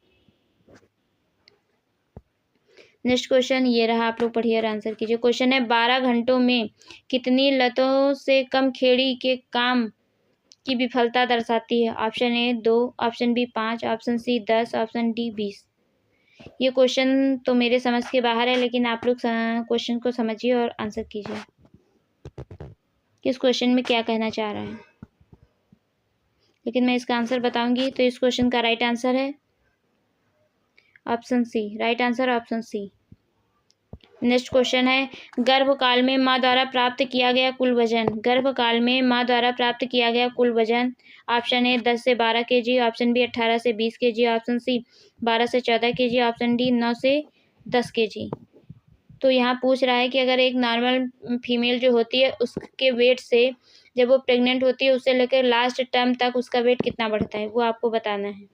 Speaker 1: Next question ये रहा, आप लोग पढ़िए और आंसर कीजिए। क्वेश्चन है, 12 घंटों में कितनी लतों से कम खेड़ी के काम की विफलता दर्शाती है। Option A 2, option B 5, option C 10, option D 20। ये क्वेश्चन तो मेरे समझ के बाहर है, लेकिन आप लोग क्वेश्चन को समझिए और आंसर कीजिए कि इस क्वेश्चन में क्या कहना चाह रहा है। लेकिन मैं इसका आंसर बताऊंगी। तो इस क्वेश्चन का राइट आंसर है option C. Right answer option C. Next question है, गर्भकाल में माँ द्वारा प्राप्त किया गया कुल वजन। गर्भकाल में माँ द्वारा प्राप्त किया गया कुल वजन। ऑप्शन ए 10 से 12 kg, ऑप्शन बी 18 से 20 kg, ऑप्शन सी 12 से 14 kg, ऑप्शन डी 9 से 10 kg। तो यहाँ पूछ रहा है कि अगर एक नॉर्मल फीमेल जो होती है उसके वेट से जब वो प्रेग्नेंट होती है उससे लेकर लास्ट टर्म तक उसका वेट कितना बढ़ता है, वो आपको बताना है।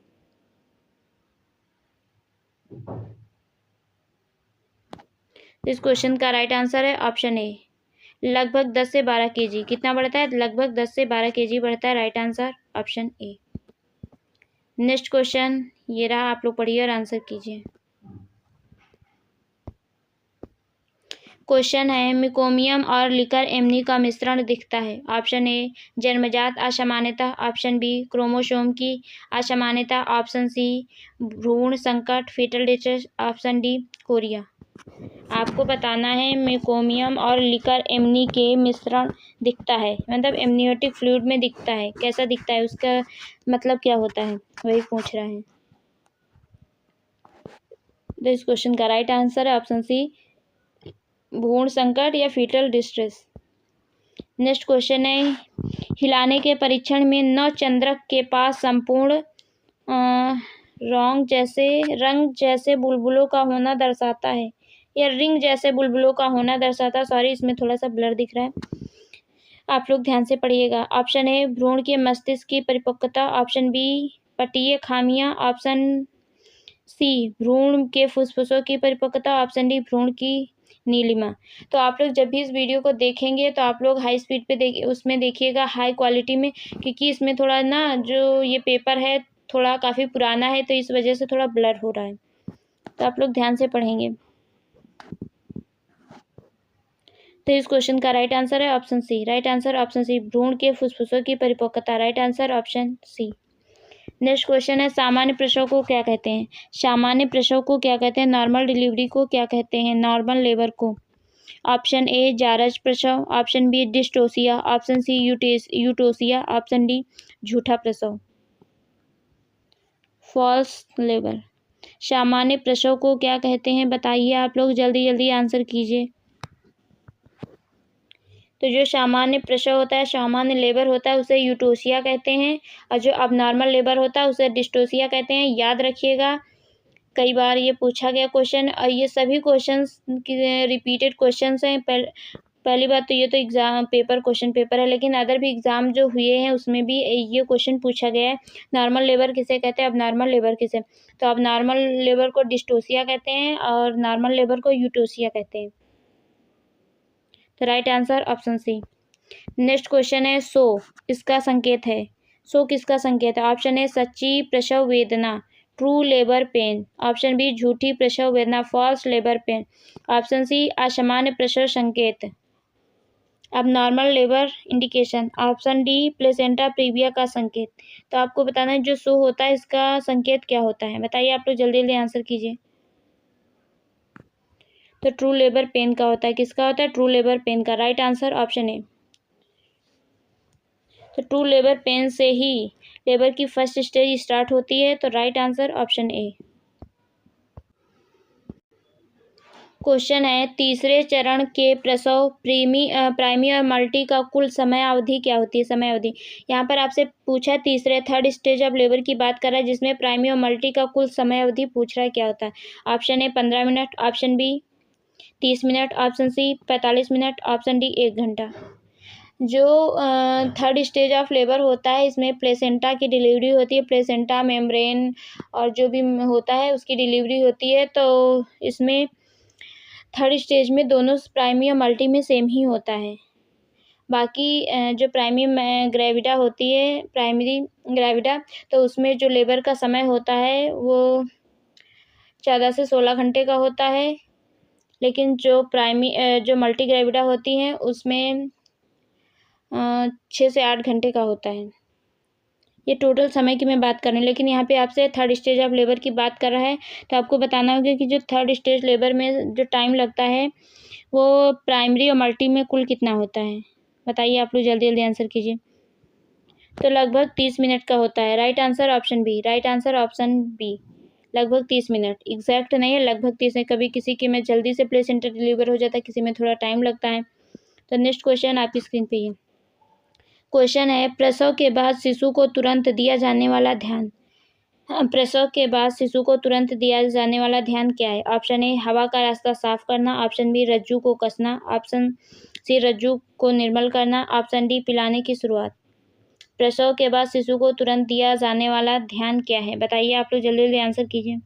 Speaker 1: इस क्वेश्चन का राइट आंसर है ऑप्शन ए लगभग 10 से 12 kg। कितना बढ़ता है? लगभग 10 से 12 kg बढ़ता है। Right answer option A. Next question ये रहा, आप लोग पढ़िए और आंसर कीजिए। क्वेश्चन है, मिकोमियम और लिकर एमनी का मिश्रण दिखता है। ऑप्शन ए जन्मजात असामान्यता, ऑप्शन बी क्रोमोसोम की असामान्यता, ऑप्शन सी भ्रूण संकट fetal distress, option D chorea. आपको बताना है मेकोमियम और लिकर एमनी के मिश्रण दिखता है, मतलब एमनियोटिक फ्लूइड में दिखता है। कैसा दिखता है, उसका मतलब क्या होता है, वही पूछ रहा है। तो इस क्वेश्चन का राइट आंसर है ऑप्शन सी भ्रूण संकट या फीटल डिस्ट्रेस। नेक्स्ट क्वेश्चन है, हिलाने के परीक्षण में नवचंद्रक के पास संपूर्ण रंग जैसे बुलबुलों का होना दर्शाता है, या रिंग जैसे बुलबुलों का होना दर्शाता है। सॉरी, इसमें थोड़ा सा ब्लर दिख रहा है, आप लोग ध्यान से पढ़िएगा। ऑप्शन ए भ्रूण के मस्तिष्क की परिपक्वता, ऑप्शन बी पटीय खामियां, ऑप्शन सी भ्रूण के फुफ्फुसों की परिपक्वता, ऑप्शन डी भ्रूण की नीलिमा। तो आप लोग जब भी इस वीडियो को देखेंगे तो आप लोग हाई स्पीड पे उसमें देखिएगा, हाई क्वालिटी में, क्योंकि इसमें थोड़ा ना जो ये पेपर है थोड़ा काफ़ी पुराना है, तो इस वजह से थोड़ा ब्लर हो रहा है। तो आप लोग ध्यान से पढ़ेंगे। तो इस क्वेश्चन का राइट आंसर है option C. Right answer option C भ्रूण के फुफ्फुसों की परिपक्वता। Right answer option C. Next question है, सामान्य प्रसव को क्या कहते हैं। सामान्य प्रसव को क्या कहते हैं। नॉर्मल डिलीवरी को क्या कहते हैं। नॉर्मल लेबर को। ऑप्शन ए जारज प्रसव, option B dystocia, option C eutocia, option D झूठा प्रसव फॉल्स लेबर। सामान्य प्रसव को क्या कहते हैं, बताइए आप लोग, जल्दी जल्दी आंसर कीजिए। तो जो सामान्य प्रसव होता है, सामान्य लेबर होता है, उसे यूटोसिया कहते हैं, और जो अबनॉर्मल लेबर होता है उसे डिस्टोसिया कहते हैं। याद रखिएगा, कई बार ये पूछा गया क्वेश्चन, और ये सभी क्वेश्चंस रिपीटेड क्वेश्चंस हैं। पहली बात तो ये तो एग्जाम क्वेश्चन पेपर है, लेकिन अदर भी एग्जाम जो हुए हैं उसमें भी ये क्वेश्चन पूछा गया है। नॉर्मल लेबर किसे कहते हैं, अब नॉर्मल लेबर किसे। तो अब नॉर्मल लेबर को डिस्टोसिया कहते हैं और नॉर्मल लेबर को यूटोसिया कहते हैं। तो right answer option C. Next question है सो इसका संकेत है, सो किसका संकेत है? ऑप्शन ए सच्ची प्रसव वेदना, true labour pain. Option B झूठी प्रसव वेदना, false labour pain. Option C असामान्य प्रसव संकेत, abnormal labour indication. Option D placenta previa का संकेत। तो आपको बताना है जो सो होता है इसका संकेत क्या होता है, बताइए आप लोग जल्दी जल्दी आंसर कीजिए। तो ट्रू लेबर पेन का होता है, किसका होता है? ट्रू लेबर पेन का। राइट आंसर ऑप्शन ए। तो ट्रू लेबर पेन से ही लेबर की फर्स्ट स्टेज स्टार्ट होती है, तो राइट आंसर ऑप्शन ए। क्वेश्चन है तीसरे चरण के प्रसव प्राइमी और मल्टी का कुल समय अवधि क्या होती है? समय अवधि यहाँ पर आपसे पूछा तीसरे थर्ड स्टेज ऑफ लेबर की बात कर रहा है, जिसमें प्राइमी और मल्टी का कुल समय अवधि पूछ रहा है क्या होता है। Option A 15 minute, option B 30 minute, option C 45 minute, option D 1 घंटा। जो थर्ड स्टेज ऑफ लेबर होता है इसमें प्लेसेंटा की डिलीवरी होती है, प्लेसेंटा मेम्ब्रेन और जो भी होता है उसकी डिलीवरी होती है। तो इसमें थर्ड स्टेज में दोनों प्राइमी और मल्टी में सेम ही होता है। बाकी जो प्राइमरी ग्रेविडा होती है, प्राइमरी ग्रेविडा, तो उसमें जो लेबर का समय होता है वो 14 से 16 घंटे का होता है। लेकिन जो मल्टी ग्रेविडा होती हैं उसमें 6 से 8 घंटे का होता है। ये टोटल समय की मैं बात कर रही हूँ, लेकिन यहाँ पे आपसे थर्ड स्टेज ऑफ लेबर की बात कर रहा है, तो आपको बताना होगा कि जो थर्ड स्टेज लेबर में जो टाइम लगता है वो प्राइमरी और मल्टी में कुल कितना होता है, बताइए आप लोग जल्दी जल्दी आंसर कीजिए। तो लगभग 30 मिनट का होता है। Right answer option B. Right answer option B, लगभग 30 मिनट। एग्जैक्ट नहीं है, लगभग 30 मिनट। कभी किसी के में जल्दी से प्लेसेंटा डिलीवर हो जाता है, किसी में थोड़ा टाइम लगता है। तो नेक्स्ट क्वेश्चन आपकी स्क्रीन पे ही क्वेश्चन है प्रसव के बाद शिशु को तुरंत दिया जाने वाला ध्यान। प्रसव के बाद शिशु को तुरंत दिया जाने वाला ध्यान क्या है? ऑप्शन ए हवा का रास्ता साफ करना, ऑप्शन बी रज्जू को कसना, ऑप्शन सी रज्जू को निर्मल करना, ऑप्शन डी पिलाने की शुरुआत। प्रसव के बाद शिशु को तुरंत दिया जाने वाला ध्यान क्या है, बताइए आप लोग जल्दी जल्दी आंसर कीजिए।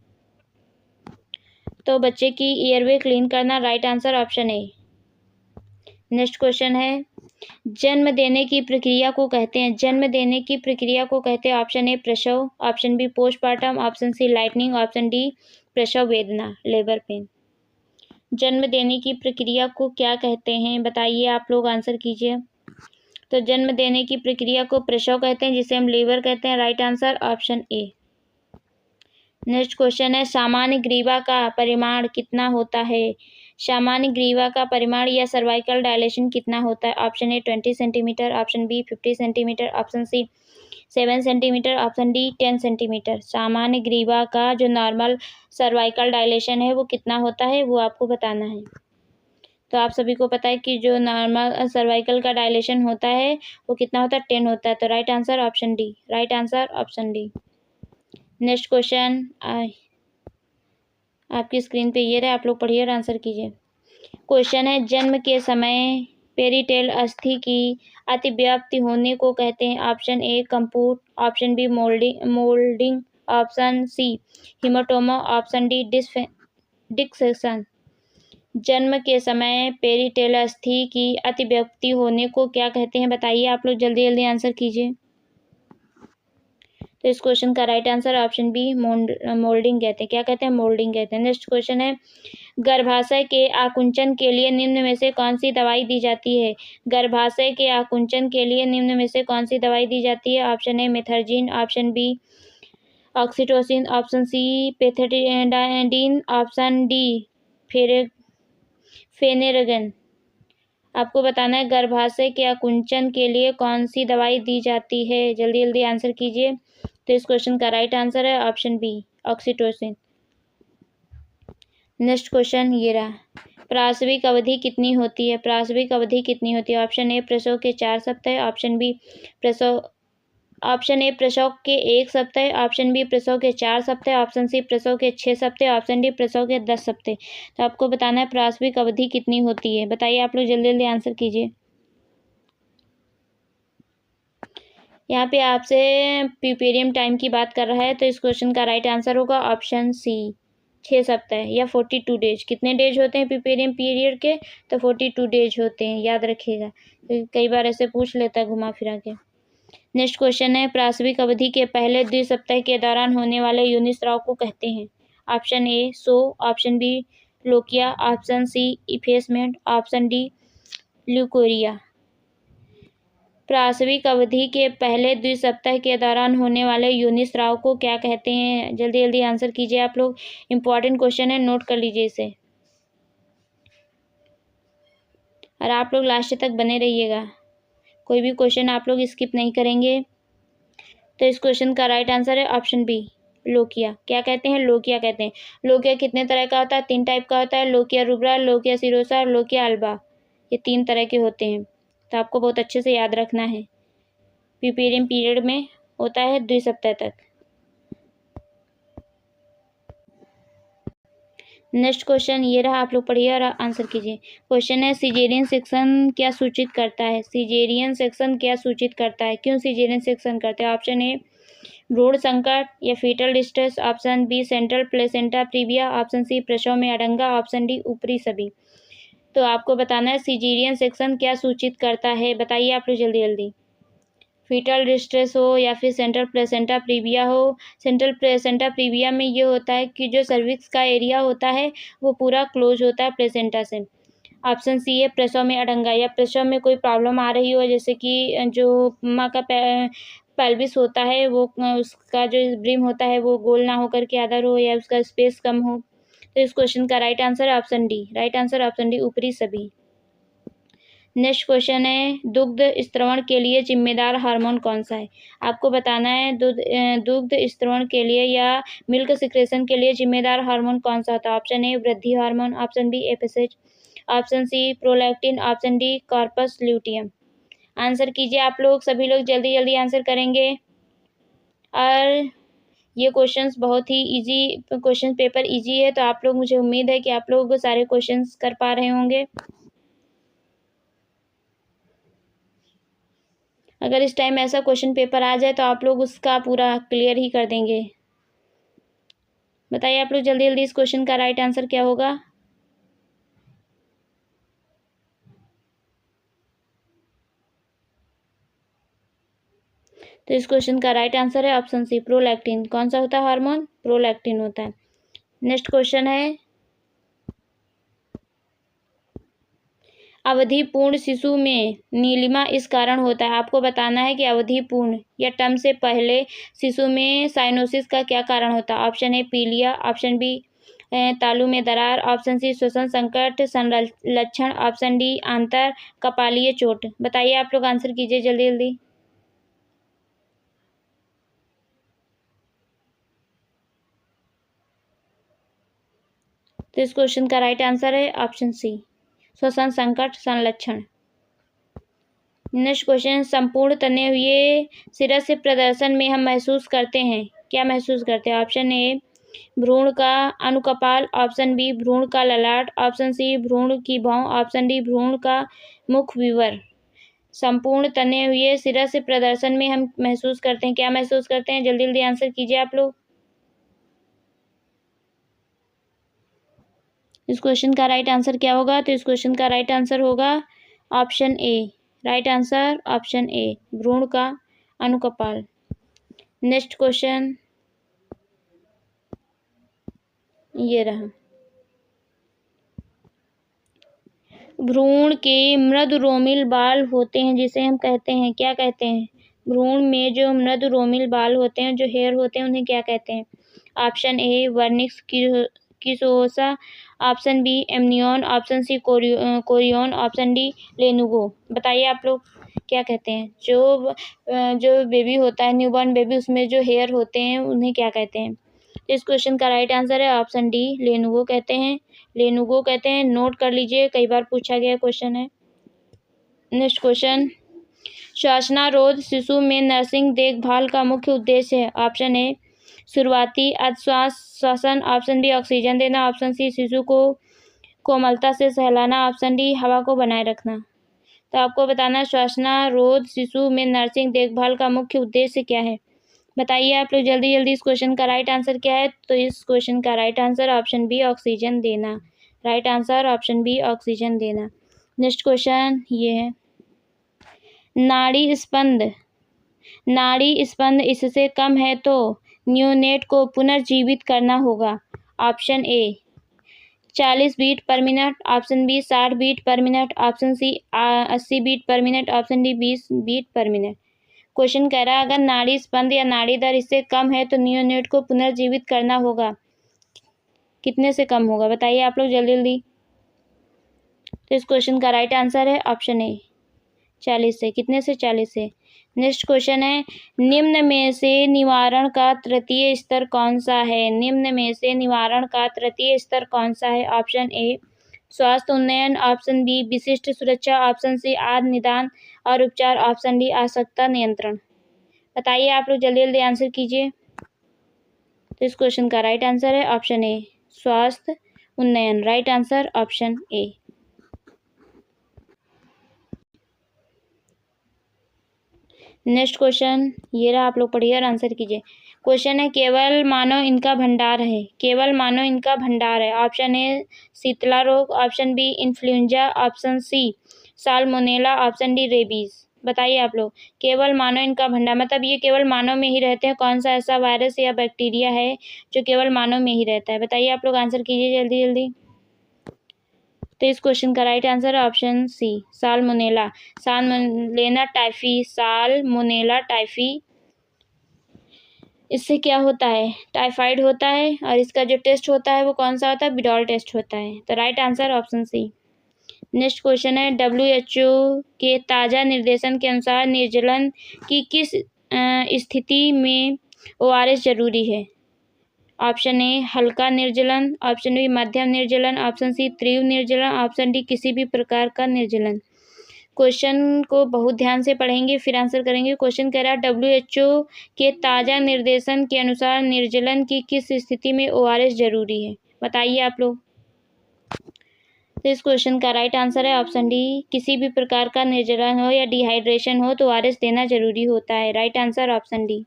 Speaker 1: तो बच्चे की ईयरवे क्लीन करना। Right answer option A. Next question है जन्म देने की प्रक्रिया को कहते हैं, जन्म देने की प्रक्रिया को कहते हैं। ऑप्शन ए प्रसव, option B postmortem, option C lightning, option D प्रसव वेदना लेबर पेन। जन्म देने की प्रक्रिया को क्या कहते हैं, बताइए आप लोग आंसर कीजिए। तो जन्म देने की प्रक्रिया को प्रसव कहते हैं, जिसे हम लेबर कहते हैं। Right answer option A. Next question है सामान्य ग्रीवा का परिमाण कितना होता है? सामान्य ग्रीवा का परिमाण या सर्वाइकल डायलेशन कितना होता है? Option A 20 centimetre, option B 50 centimetre, option C 7 centimetre, option D 10 centimetre. सामान्य ग्रीवा का जो नॉर्मल सर्वाइकल डायलेशन है वो कितना होता है, वो आपको बताना है। तो आप सभी को पता है कि जो नॉर्मल सर्वाइकल का डायलेशन होता है वो कितना होता है? 10 होता है। तो right answer option D. Right answer option D. Next question आपकी स्क्रीन पे ये रहा, आप लोग पढ़िए और आंसर कीजिए। क्वेश्चन है जन्म के समय पेरीटेल अस्थि की अतिव्याप्ति होने को कहते हैं। Option A caput, option B moulding, option C haematoma, option D dissection. जन्म के समय पेरीटेल अस्थि की अतिव्याप्ति होने को क्या कहते हैं, बताइए आप लोग जल्दी जल्दी आंसर कीजिए। तो इस क्वेश्चन का right answer option B moulding कहते हैं। क्या कहते हैं? मोल्डिंग कहते हैं। नेक्स्ट क्वेश्चन है गर्भाशय के आकुंचन के लिए निम्न में से कौन सी दवाई दी जाती है? गर्भाशय के आकुंचन के लिए निम्न में से कौन सी दवाई दी जाती है? Option A methergine, option B oxytocin, option C pethidine, option D Phenergan. आपको बताना है गर्भाशय के आकुंचन के लिए कौन सी दवाई दी जाती है, जल्दी जल्दी आंसर कीजिए। तो इस क्वेश्चन का राइट आंसर है option B oxytocin. Next question ये रहा प्रासविक अवधि कितनी होती है? प्रासविक अवधि कितनी होती है? ऑप्शन ए प्रसव के 4 सप्ताह, ऑप्शन बी प्रसव ऑप्शन ए प्रसव के 1 सप्ताह, ऑप्शन बी प्रसव के 4 सप्ताह, ऑप्शन सी प्रसव के 6 सप्ताह, ऑप्शन डी प्रसव के 10 सप्ताह। तो आपको बताना है प्रासविक अवधि कितनी होती है, बताइए आप लोग जल्दी जल्दी आंसर कीजिए। यहाँ पे आपसे प्यूपेरियम टाइम की बात कर रहा है, तो इस क्वेश्चन का राइट आंसर होगा ऑप्शन सी 6 सप्ताह या 42 डेज। कितने डेज होते हैं प्रीपेरियम पीरियड के? तो 42 डेज होते हैं, याद रखिएगा, कई बार ऐसे पूछ लेता है घुमा फिरा के। नेक्स्ट क्वेश्चन है, प्रासविक अवधि के पहले द्विसप्ताह के दौरान होने वाले योनिस्राव को कहते हैं? Option A show, option B lochia, option C effacement, option D leucorrhoea. प्रासविक अवधि के पहले द्विसप्ताह के दौरान होने वाले योनिस्राव को क्या कहते हैं? जल्दी जल्दी आंसर कीजिए आप लोग, इंपॉर्टेंट क्वेश्चन है, नोट कर लीजिए इसे और आप लोग लास्ट तक बने रहिएगा, कोई भी क्वेश्चन आप लोग स्किप नहीं करेंगे। तो इस क्वेश्चन का राइट आंसर है ऑप्शन बी लोकिया। क्या कहते हैं? लोकिया कहते हैं। लोकिया कितने तरह का होता है? 3 टाइप का होता है, लोकिया रूब्रा, लोकिया सिरोसा और लोकिया अल्बा। ये 3 तरह के होते हैं, तो आपको बहुत अच्छे से याद रखना है। प्रीपेरियम पीरियड में होता है 2 सप्ताह तक। नेक्स्ट क्वेश्चन ये रहा, आप लोग पढ़िए और आंसर कीजिए। क्वेश्चन है, सिजेरियन सेक्शन क्या सूचित करता है? सिजेरियन सेक्शन क्या सूचित करता है? क्यों सिजेरियन सेक्शन करते हैं? ऑप्शन ए भ्रूण संकट या fetal distress, option B central placenta previa, option C प्रसव में अड़ंगा, ऑप्शन डी ऊपरी सभी। तो आपको बताना है सिजेरियन सेक्शन क्या सूचित करता है, बताइए आप लोग जल्दी जल्दी। फीटल डिस्ट्रेस हो या फिर सेंट्रल प्लेसेंटा प्रीविया हो। सेंट्रल प्लेसेंटा प्रीविया में ये होता है कि जो सर्विक्स का एरिया होता है वो पूरा क्लोज होता है प्लेसेंटा से। ऑप्शन सी है प्रसव में अड़ंगा, या प्रसव में कोई प्रॉब्लम आ रही हो, जैसे कि जो माँ का पेल्विस होता है वो उसका जो ब्रिम होता है वो गोल ना होकर के अदर हो, या उसका स्पेस कम हो। तो इस क्वेश्चन का राइट आंसर है option D. Right answer option D, ऊपरी सभी। नेक्स्ट क्वेश्चन है, दुग्ध स्त्रवण के लिए जिम्मेदार हार्मोन कौन सा है? आपको बताना है दुग्ध स्त्रवण के लिए या मिल्क सिक्रेशन के लिए जिम्मेदार हार्मोन कौन सा होता है? ऑप्शन ए वृद्धि hormone, option B FSH, option C prolactin, option D corpus luteum. Answer कीजिए आप लोग, सभी लोग जल्दी जल्दी आंसर करेंगे। और ये क्वेश्चंस बहुत ही इजी क्वेश्चन, पेपर इजी है, तो आप लोग, मुझे उम्मीद है कि आप लोग सारे क्वेश्चंस कर पा रहे होंगे। अगर इस टाइम ऐसा क्वेश्चन पेपर आ जाए तो आप लोग उसका पूरा क्लियर ही कर देंगे। बताइए आप लोग जल्दी जल्दी, इस क्वेश्चन का राइट आंसर क्या होगा? तो इस क्वेश्चन का राइट आंसर है ऑप्शन सी प्रोलैक्टिन। कौन सा होता है हार्मोन? प्रोलैक्टिन होता है। नेक्स्ट क्वेश्चन है, अवधिपूर्ण शिशु में नीलिमा इस कारण होता है? आपको बताना है कि अवधिपूर्ण या टर्म से पहले शिशु में साइनोसिस का क्या कारण होता है? ऑप्शन ए पीलिया, ऑप्शन बी तालू में दरार, ऑप्शन सी श्वसन संकट संलक्षण, ऑप्शन डी आंतर कपालीय चोट। बताइए आप लोग, आंसर कीजिए जल्दी जल्दी। तो इस क्वेश्चन का राइट आंसर है ऑप्शन सी श्वसन संकट संलक्षण। नेक्स्ट क्वेश्चन, संपूर्ण तने हुए सिरस प्रदर्शन में हम महसूस करते हैं, क्या महसूस करते हैं? ऑप्शन ए भ्रूण का अनुकपाल, ऑप्शन बी भ्रूण का ललाट, ऑप्शन सी भ्रूण की भौं, ऑप्शन डी भ्रूण का मुख विवर। संपूर्ण तने हुए सिरस प्रदर्शन में हम महसूस करते हैं, क्या महसूस करते हैं? जल्दी जल्दी आंसर कीजिए आप लोग। इस क्वेश्चन का राइट आंसर क्या होगा? तो इस क्वेश्चन का राइट आंसर होगा option A. Right answer option ए, भ्रूण का अनुकपाल। नेक्स्ट क्वेश्चन ये रहा, भ्रूण के मृदु रोमिल बाल होते हैं जिसे हम कहते हैं, क्या कहते हैं? भ्रूण में जो मृदु रोमिल बाल होते हैं, जो हेयर होते हैं, उन्हें क्या कहते हैं? Option A vernix caseosa, option B amnion, option C chorion, option D lanugo. बताइए आप लोग क्या कहते हैं? जो बेबी होता है, न्यूबॉर्न बेबी, उसमें जो हेयर होते हैं उन्हें क्या कहते हैं? इस क्वेश्चन का राइट आंसर है ऑप्शन डी लेनुगो कहते हैं। लेनुगो कहते हैं, नोट कर लीजिए, कई बार पूछा गया क्वेश्चन है। नेक्स्ट क्वेश्चन, श्वासनारोध शिशु में नर्सिंग देखभाल का मुख्य उद्देश्य है? ऑप्शन ए शुरुआती श्वसन, ऑप्शन बी ऑक्सीजन देना, ऑप्शन सी शिशु को कोमलता से सहलाना, ऑप्शन डी हवा को बनाए रखना। तो आपको बताना है श्वासनारोध शिशु में नर्सिंग देखभाल का मुख्य उद्देश्य क्या है? बताइए आप लोग जल्दी जल्दी इस क्वेश्चन का राइट आंसर क्या है। तो इस क्वेश्चन का right answer option B oxygen देना। Right answer option B oxygen देना। नेक्स्ट क्वेश्चन ये है, नाड़ी स्पंद इससे कम है तो न्यूनेट को पुनर्जीवित करना होगा। Option A 40 beat per minute, option B 60 beat per minute, option C 80 beat per minute, option D 20 beat per minute. Question कह रहा है अगर नाड़ी स्पंद या नाड़ी दर इससे कम है तो न्यूनेट को पुनर्जीवित करना होगा। कितने से कम होगा बताइए आप लोग जल्दी जल्दी। तो इस क्वेश्चन का राइट आंसर है ऑप्शन ए 40 से। कितने से? 40 से। नेक्स्ट क्वेश्चन है, निम्न में से निवारण का तृतीय स्तर कौन सा है? निम्न में से निवारण का तृतीय स्तर कौन सा है? ऑप्शन ए स्वास्थ्य उन्नयन, ऑप्शन बी विशिष्ट सुरक्षा, ऑप्शन सी आदि निदान और उपचार, ऑप्शन डी आवश्यकता नियंत्रण। बताइए आप लोग जल्दी जल्दी आंसर कीजिए। तो इस क्वेश्चन का राइट आंसर है ऑप्शन ए स्वास्थ्य उन्नयन। Right answer option A. Next question ये रहा, आप लोग पढ़िए और आंसर कीजिए। क्वेश्चन है, केवल मानव इनका भंडार है। केवल मानव इनका भंडार है। ऑप्शन ए शीतला रोग, option B influenza, option C salmonella, option D rabies. बताइए आप लोग, केवल मानव इनका भंडार मतलब ये केवल मानव में ही रहते हैं। कौन सा ऐसा वायरस या बैक्टीरिया है जो केवल मानव में ही रहता है? बताइए आप लोग आंसर कीजिए जल्दी जल्दी। तो इस क्वेश्चन का राइट आंसर है option C salmonella. Salmonella typhi, salmonella typhi. इससे क्या होता है? टाइफाइड होता है और इसका जो टेस्ट होता है वो कौन सा होता है? विडॉल टेस्ट होता है। तो right answer option C. Next question है, WHO के ताज़ा निर्देशन के अनुसार निर्जलन की किस स्थिति में ORS जरूरी है? ऑप्शन ए हल्का निर्जलन, ऑप्शन बी मध्यम निर्जलन, ऑप्शन सी तीव्र निर्जलन, ऑप्शन डी किसी भी प्रकार का निर्जलन। क्वेश्चन को बहुत ध्यान से पढ़ेंगे फिर आंसर करेंगे। क्वेश्चन कह रहा है WHO के ताज़ा निर्देशन के अनुसार निर्जलन की किस स्थिति में ORS जरूरी है? बताइए आप लोग। तो इस क्वेश्चन का राइट आंसर है ऑप्शन डी किसी भी प्रकार का निर्जलन हो या डिहाइड्रेशन हो तो ORS देना जरूरी होता है। Right answer option D.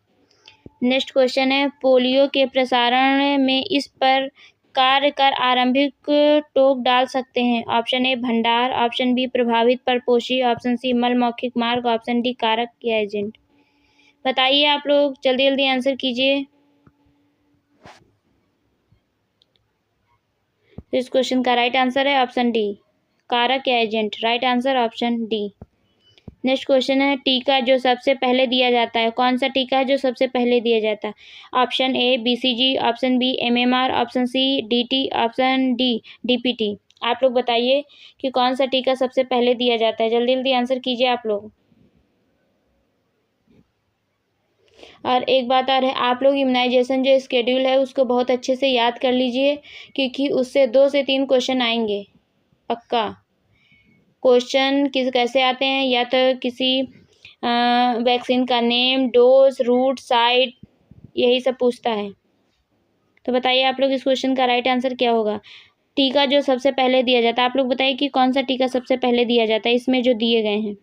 Speaker 1: Next question है, पोलियो के प्रसारण में इस पर कार्य कर आरंभिक टोक डाल सकते हैं। ऑप्शन ए भंडार, ऑप्शन बी प्रभावित परपोषी, ऑप्शन सी मल मौखिक मार्ग, ऑप्शन डी कारक या एजेंट। बताइए आप लोग जल्दी जल्दी आंसर कीजिए। तो इस क्वेश्चन का राइट आंसर है ऑप्शन डी कारक या agent. Right answer option D. Next question है, टीका जो सबसे पहले दिया जाता है। कौन सा टीका है जो सबसे पहले दिया जाता है? Option A BCG, option B MMR, option C DT, option D DPT। आप लोग बताइए कि कौन सा टीका सबसे पहले दिया जाता है। जल्दी जल्दी आंसर कीजिए आप लोग। और एक बात और है, आप लोग इम्यूनाइजेशन जो स्केड्यूल है उसको बहुत अच्छे से याद कर लीजिए क्योंकि उससे 2 से 3 क्वेश्चन आएंगे पक्का। क्वेश्चन कैसे आते हैं? या तो किसी वैक्सीन का नेम, डोज, रूट, साइट, यही सब पूछता है। तो बताइए आप लोग इस क्वेश्चन का राइट आंसर क्या होगा? टीका जो सबसे पहले दिया जाता है, आप लोग बताइए कि कौन सा टीका सबसे पहले दिया जाता है इसमें जो दिए गए हैं।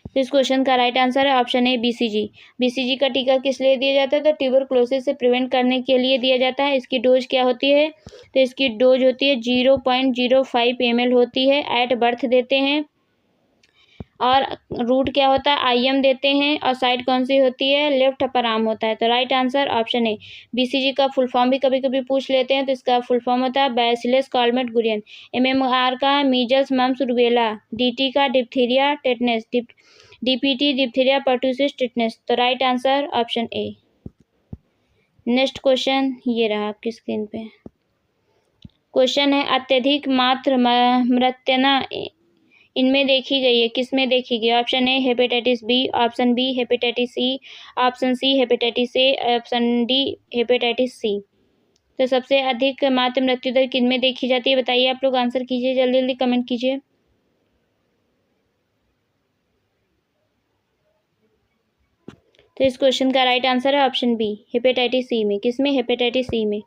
Speaker 1: तो इस क्वेश्चन का राइट आंसर है ऑप्शन ए BCG। BCG का टीका किस लिए दिया जाता है? तो ट्यूबरक्लोसिस से प्रिवेंट करने के लिए दिया जाता है। इसकी डोज क्या होती है? तो इसकी डोज होती है 0.05 ml होती है। एट बर्थ देते हैं। और रूट क्या होता है? IM देते हैं। और साइड कौन सी होती है? लेफ्ट अपर आर्म होता है। तो right answer option A. BCG का फुल फॉर्म भी कभी कभी पूछ लेते हैं तो इसका फुल फॉर्म होता है बैसिलस कॉलमेट गुरियन। MMR का मीजल्स मम्स रूबेला। DT का diphtheria tetanus. DPT diphtheria pertussis tetanus. तो right answer option A. Next question ये रहा आपकी स्क्रीन पे। क्वेश्चन है, अत्यधिक मात्र मृत्यना इनमें देखी गई है। किस में देखी गई? Option A hepatitis B, option B hepatitis C, option C hepatitis A, option D hepatitis C. तो सबसे अधिक मात्र मृत्यु दर किन में देखी जाती है? बताइए आप लोग आंसर कीजिए जल्दी जल्दी कमेंट कीजिए। तो इस क्वेश्चन का राइट आंसर है ऑप्शन बी हेपेटाइटिस सी में। किस में? हेपेटाइटिस सी में।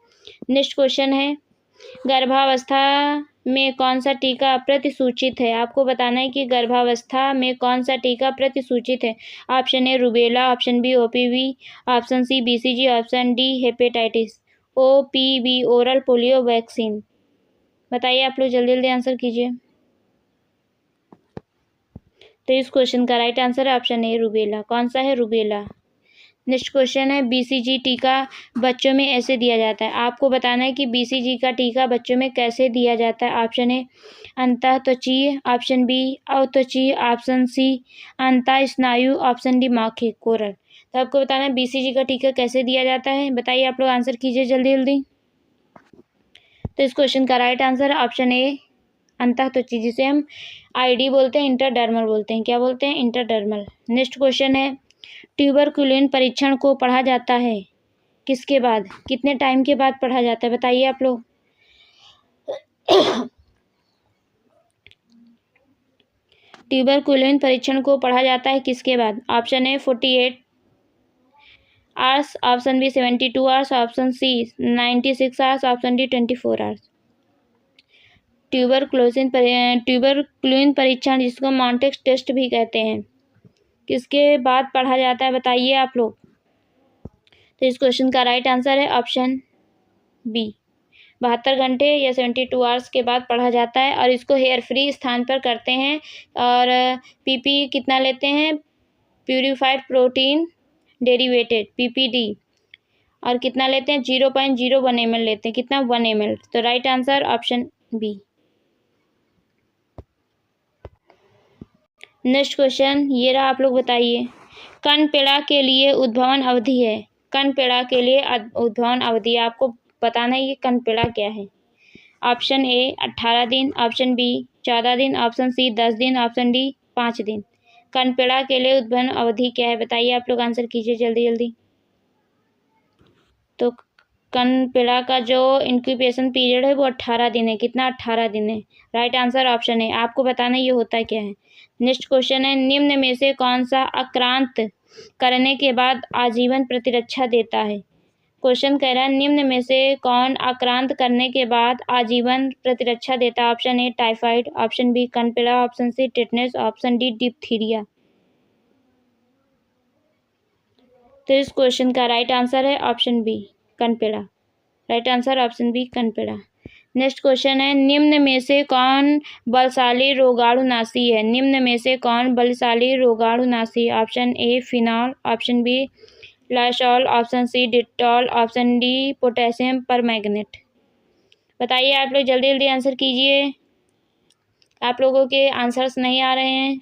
Speaker 1: नेक्स्ट क्वेश्चन है, गर्भावस्था में कौन सा टीका प्रतिसूचित है? आपको बताना है कि गर्भावस्था में कौन सा टीका प्रतिसूचित है। Option A rubella, option B OPV, option C BCG, option D hepatitis. OPV oral polio vaccine. बताइए आप लोग, जल्दी जल्दी आंसर कीजिए। तो इस क्वेश्चन का राइट आंसर है ऑप्शन ए रूबेला। कौन सा है? रूबेला। नेक्स्ट क्वेश्चन है बीसीजी टीका बच्चों में ऐसे दिया जाता है। आपको बताना है कि बीसीजी का टीका बच्चों में कैसे दिया जाता है। ऑप्शन ए अंतःत्वचीय, ऑप्शन बी अत्वचीय, ऑप्शन सी अंतः स्नायु, ऑप्शन डी मौखिक कोरल। तो आपको बताना है बीसीजी का टीका कैसे दिया जाता है। बताइए आप लोग, आंसर कीजिए जल्दी जल्दी। तो इस क्वेश्चन का राइट आंसर है ऑप्शन ए अंतःत्वचीय, जिसे हम आईडी बोलते हैं, इंटरडर्मल बोलते हैं। क्या बोलते हैं? इंटरडर्मल। नेक्स्ट क्वेश्चन है ट्यूबरकुलिन परीक्षण को पढ़ा जाता है किसके बाद? कितने टाइम के बाद पढ़ा जाता है? बताइए आप लोग। ट्यूबरकुलिन परीक्षण को पढ़ा जाता है किसके बाद? Option A 48 hours, option B 72 hours, option C 96 hours, option D 24 hours. Tuberculin परीक्षण, जिसको मॉन्टेक्स टेस्ट भी कहते हैं, किसके बाद पढ़ा जाता है? बताइए आप लोग। तो इस क्वेश्चन का राइट आंसर है ऑप्शन बी 72 घंटे या 72 आवर्स के बाद पढ़ा जाता है। और इसको हेयर फ्री स्थान पर करते हैं। और पीपी कितना लेते हैं? Purified protein derivated, PPD. और कितना लेते हैं? 0.01 ml लेते हैं। कितना? 1 ml। तो right answer option B. Next question ये रहा, आप लोग बताइए। कनपेड़ा के लिए उद्भवन अवधि है। कनपेड़ा के लिए उद्भवन अवधि आपको बताना है, ये कनपेड़ा क्या है। ऑप्शन ए 18 दिन, ऑप्शन बी 14 दिन, ऑप्शन सी 10 दिन, ऑप्शन डी 5 दिन। कनपेड़ा के लिए उद्भवन अवधि क्या है? बताइए आप लोग, आंसर कीजिए जल्दी जल्दी। तो कनपेड़ा का जो इंक्यूबेशन पीरियड है वो 18 दिन है। कितना? 18 दिन है। राइट आंसर ऑप्शन है। आपको बताना ये होता क्या है। नेक्स्ट क्वेश्चन है निम्न में से कौन सा आक्रांत करने के बाद आजीवन प्रतिरक्षा देता है। क्वेश्चन कह रहा है निम्न में से कौन आक्रांत करने के बाद आजीवन प्रतिरक्षा देता है। Option A typhoid, option B कनपेड़ा, option C tetanus, option D diphtheria. तो इस क्वेश्चन का राइट आंसर है ऑप्शन बी कनपेड़ा। राइट आंसर ऑप्शन बी कनपेड़ा। नेक्स्ट क्वेश्चन है निम्न में से कौन बलशाली रोगाणुनाशी है। निम्न में से कौन बलशाली रोगाणुनाशी? Option A phenol, option B Lysol, option C Dettol, option D potassium permanganate. बताइए आप लोग, जल्दी जल्दी आंसर कीजिए। आप लोगों के आंसर्स नहीं आ रहे हैं।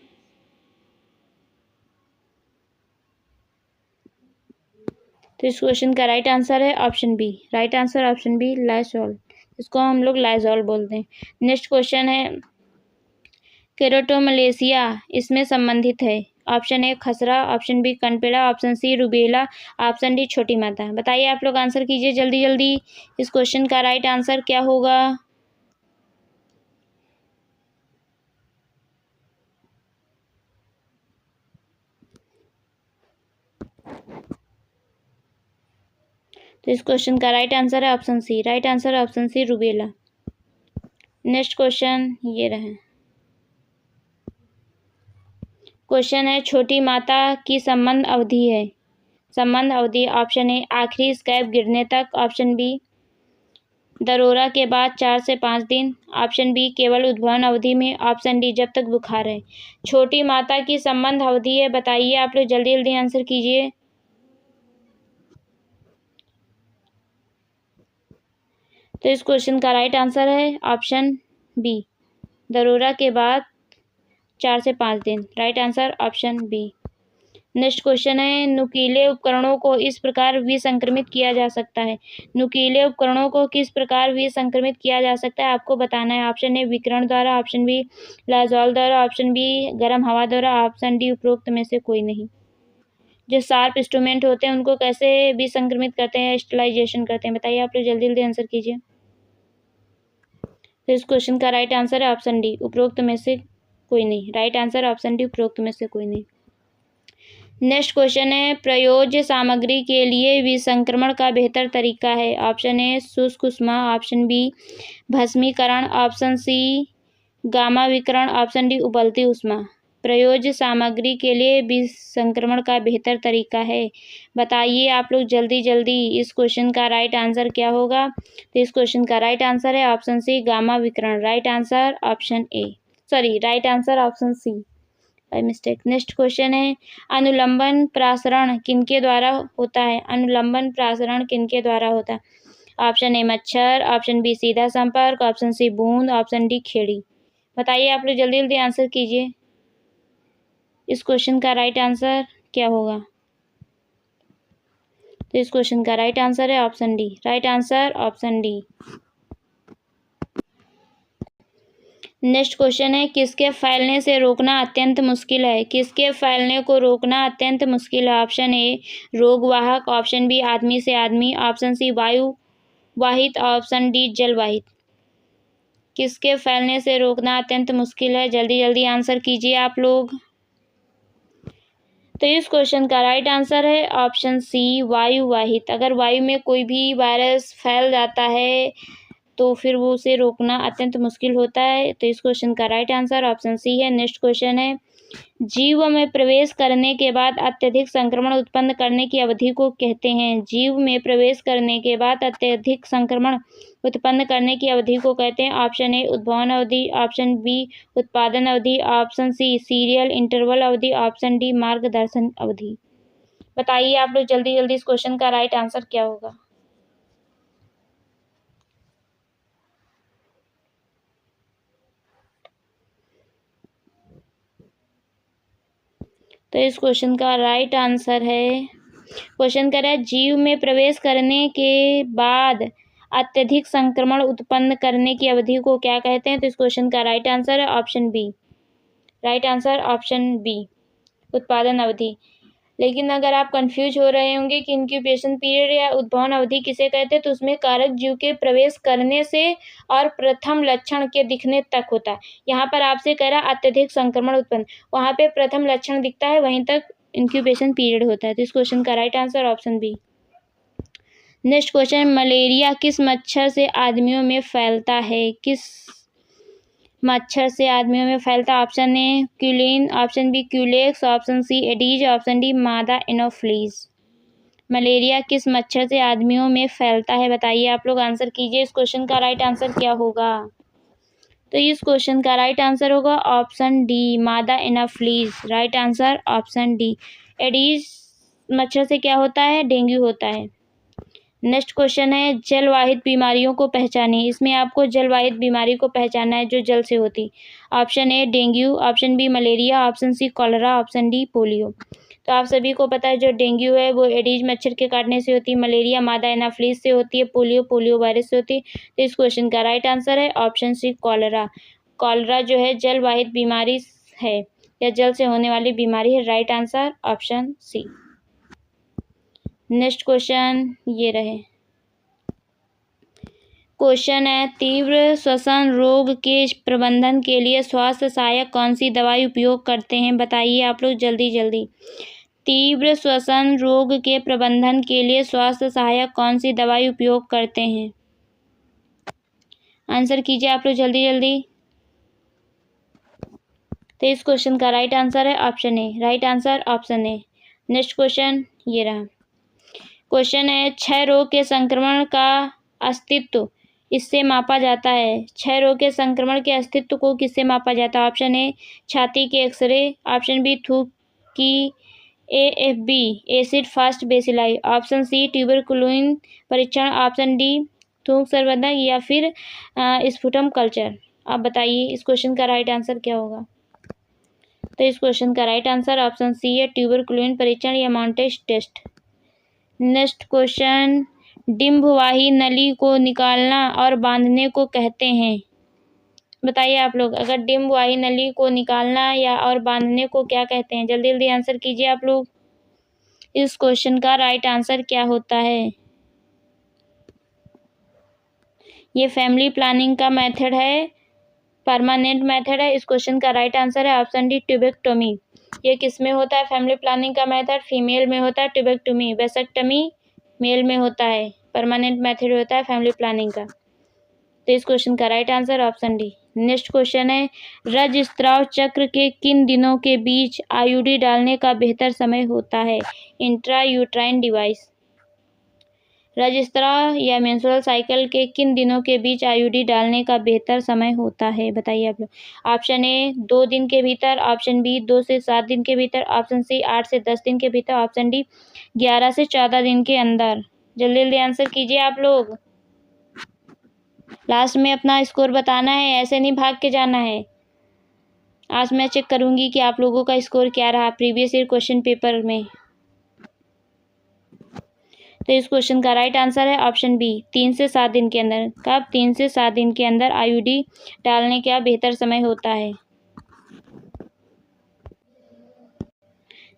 Speaker 1: तो इस क्वेश्चन का राइट आंसर है option B. Right answer option B Lysol, इसको हम लोग लाइजॉल बोलते हैं। नेक्स्ट क्वेश्चन है केरोटोमलेशिया इसमें संबंधित है। ऑप्शन ए खसरा, ऑप्शन बी कनपेड़ा, option C rubella, option D छोटी माता। बताइए आप लोग, आंसर कीजिए जल्दी जल्दी। इस क्वेश्चन का राइट आंसर क्या होगा? तो इस क्वेश्चन का राइट आंसर है option C. Right answer option C rubella. Next question ये रहे। क्वेश्चन है छोटी माता की संबंध अवधि है। संबंध अवधि ऑप्शन ए आखिरी स्कैब गिरने तक, ऑप्शन बी दरोरा के बाद 4 से 5 दिन, ऑप्शन बी केवल उद्भवन अवधि में, ऑप्शन डी जब तक बुखार है। छोटी माता की संबंध अवधि है। बताइए आप लोग, जल्दी जल्दी आंसर कीजिए। तो इस क्वेश्चन का राइट आंसर है ऑप्शन बी दरोरा के बाद 4 से 5 दिन। Right answer option B. Next question है नुकीले उपकरणों को इस प्रकार विसंक्रमित किया जा सकता है। नुकीले उपकरणों को किस प्रकार विसंक्रमित किया जा सकता है आपको बताना है। ऑप्शन ए विकिरण द्वारा, ऑप्शन बी लाइजॉल द्वारा, ऑप्शन बी गर्म हवा द्वारा, ऑप्शन डी उपरोक्त में से कोई नहीं। जो शार्प इंस्ट्रूमेंट होते हैं उनको कैसे विसंक्रमित करते हैं, स्टेलाइजेशन करते हैं। बताइए आप लोग, जल्दी जल्दी आंसर कीजिए। तो इस क्वेश्चन का राइट आंसर है ऑप्शन डी उपरोक्त में से कोई नहीं। राइट आंसर ऑप्शन डी उपरोक्त में से कोई नहीं। नेक्स्ट क्वेश्चन है, प्रयोज्य सामग्री के लिए विसंक्रमण का बेहतर तरीका है। ऑप्शन ए शुष्क ऊष्मा, ऑप्शन बी भस्मीकरण, ऑप्शन सी गामा विकिरण, ऑप्शन डी उबलती ऊष्मा। प्रयोज्य सामग्री के लिए विसंक्रमण का बेहतर तरीका है। बताइए आप लोग जल्दी जल्दी इस क्वेश्चन का राइट आंसर क्या होगा। तो इस क्वेश्चन का राइट आंसर है ऑप्शन सी गामा विकिरण। Right answer option A, sorry right answer option C, by mistake. Next question है, अनुलंबन प्रसारण किनके द्वारा होता है। अनुलंबन प्रसारण किनके द्वारा होता है। ऑप्शन ए मच्छर, ऑप्शन बी सीधा संपर्क, ऑप्शन सी बूंद, ऑप्शन डी खेड़ी। बताइए आप लोग जल्दी जल्दी आंसर कीजिए, इस क्वेश्चन का राइट आंसर क्या होगा। तो इस क्वेश्चन का राइट आंसर है option D. Right answer option D. Next question है, किसके फैलने से रोकना अत्यंत मुश्किल है। किसके फैलने को रोकना अत्यंत मुश्किल है। ऑप्शन ए रोगवाहक, ऑप्शन बी आदमी से आदमी, ऑप्शन सी वायु वाहित, ऑप्शन डी जल वाहित। किसके फैलने से रोकना अत्यंत मुश्किल है, जल्दी जल्दी आंसर कीजिए आप लोग। तो इस क्वेश्चन का राइट आंसर है ऑप्शन सी वायु वाहित। अगर वायु में कोई भी वायरस फैल जाता है तो फिर वो उसे रोकना अत्यंत मुश्किल होता है। तो इस क्वेश्चन का राइट आंसर ऑप्शन सी है। नेक्स्ट क्वेश्चन है, जीव में प्रवेश करने के बाद अत्यधिक संक्रमण उत्पन्न करने की अवधि को कहते हैं। जीव में प्रवेश करने के बाद अत्यधिक संक्रमण उत्पन्न करने की अवधि को कहते हैं। ऑप्शन ए उद्भवन अवधि, ऑप्शन बी उत्पादन अवधि, ऑप्शन सी सीरियल इंटरवल अवधि, ऑप्शन डी मार्गदर्शन अवधि। बताइए आप लोग जल्दी जल्दी इस क्वेश्चन का राइट आंसर क्या होगा। तो इस क्वेश्चन का राइट आंसर है, क्वेश्चन कह रहा है जीव में प्रवेश करने के बाद अत्यधिक संक्रमण उत्पन्न करने की अवधि को क्या कहते हैं। तो इस क्वेश्चन का राइट आंसर है option B. Right answer option B उत्पादन अवधि। लेकिन अगर आप कंफ्यूज हो रहे होंगे कि इंक्यूबेशन पीरियड या उद्भवन अवधि किसे कहते हैं, तो उसमें कारक जीव के प्रवेश करने से और प्रथम लक्षण के दिखने तक होता है। यहाँ पर आपसे कह रहा अत्यधिक संक्रमण उत्पन्न, वहाँ पे प्रथम लक्षण दिखता है वहीं तक इंक्यूबेशन पीरियड होता है। तो इस क्वेश्चन का right answer option B. Next question, malaria किस मच्छर से आदमियों में फैलता है। किस मच्छर से आदमियों में फैलता है। ऑप्शन ए क्यूलिन, option B Culex, option C Aedes, option D मादा एनोफ्लीज। मलेरिया किस मच्छर से आदमियों में फैलता है। बताइए आप लोग आंसर कीजिए, इस क्वेश्चन का राइट आंसर क्या होगा। तो इस क्वेश्चन का राइट आंसर होगा ऑप्शन डी मादा Anopheles. Right answer option D. Aedes मच्छर से क्या होता है, डेंगू होता है। नेक्स्ट क्वेश्चन है, जलवाहित बीमारियों को पहचानिए। इसमें आपको जलवाहित बीमारी को पहचानना है जो जल से होती। Option A dengue, option B malaria, option C cholera, option D polio. तो आप सभी को पता है जो डेंगू है वो एडीज मच्छर के काटने से होती है, मलेरिया मादा एनाफ्लीज से होती है, पोलियो पोलियो वायरस से होती है। तो इस क्वेश्चन का राइट आंसर है ऑप्शन सी कॉलरा। कॉलरा जो है जलवाहित बीमारी है या जल से होने वाली बीमारी है। Right answer option C. Next question ये रहे, क्वेश्चन है तीव्र श्वसन रोग के प्रबंधन के लिए स्वास्थ्य सहायक कौन सी दवाई उपयोग करते हैं। बताइए आप लोग जल्दी जल्दी। तीव्र श्वसन रोग के प्रबंधन के लिए स्वास्थ्य सहायक कौन सी दवाई उपयोग करते हैं। आंसर कीजिए आप लोग जल्दी जल्दी। तो इस क्वेश्चन का राइट आंसर है option A. Right answer option A. Next question ये रहा, क्वेश्चन है क्षय रोग के संक्रमण का अस्तित्व इससे मापा जाता है। क्षय रोग के संक्रमण के अस्तित्व को किससे मापा जाता है। ऑप्शन ए छाती के एक्सरे, ऑप्शन बी थूक की AFB acid fast bacilli, option C tuberculin परीक्षण, ऑप्शन डी थूक संवर्धन या फिर स्फुटम कल्चर। आप बताइए इस क्वेश्चन का राइट आंसर क्या होगा। तो इस क्वेश्चन का राइट आंसर ऑप्शन सी है ट्यूबरकुलोइन परीक्षण या मॉन्टेज टेस्ट। नेक्स्ट क्वेश्चन, डिंबवाही नली को निकालना और बांधने को कहते हैं। बताइए आप लोग, अगर डिंबवाही नली को निकालना या और बांधने को क्या कहते हैं। जल्दी जल्दी आंसर कीजिए आप लोग, इस क्वेश्चन का राइट आंसर क्या होता है। ये फैमिली प्लानिंग का मेथड है, परमानेंट मेथड है। इस क्वेश्चन का राइट आंसर है ऑप्शन डी ट्यूबेक्टोमी। ये किस में होता है फैमिली प्लानिंग का मेथड? फीमेल में होता है ट्यूबेक्टमी, वेसेक्टमी मेल में होता है। परमानेंट मेथड होता है फैमिली प्लानिंग का। तो इस क्वेश्चन का right answer option D. Next question है, रजस्त्राव चक्र के किन दिनों के बीच आईयूडी डालने का बेहतर समय होता है? Intra uterine device. रजस्त्राव या मेंस्ट्रुअल साइकिल के किन दिनों के बीच आईयूडी डालने का बेहतर समय होता है? बताइए आप लोग। ऑप्शन ए 2 दिन के भीतर, ऑप्शन बी 2 से 7 दिन के भीतर, ऑप्शन सी 8 से 10 दिन के भीतर, ऑप्शन डी 11 से 14 दिन के अंदर। जल्दी जल्दी आंसर कीजिए आप लोग। लास्ट में अपना स्कोर बताना है, ऐसे नहीं भाग के जाना है। आज मैं चेक करूंगी कि आप लोगों का स्कोर क्या रहा प्रीवियस ईयर क्वेश्चन पेपर में। तो इस क्वेश्चन का राइट आंसर है ऑप्शन बी, 3 से 7 दिन के अंदर। कब? 3 से 7 दिन के अंदर आईयूडी डालने का बेहतर समय होता है।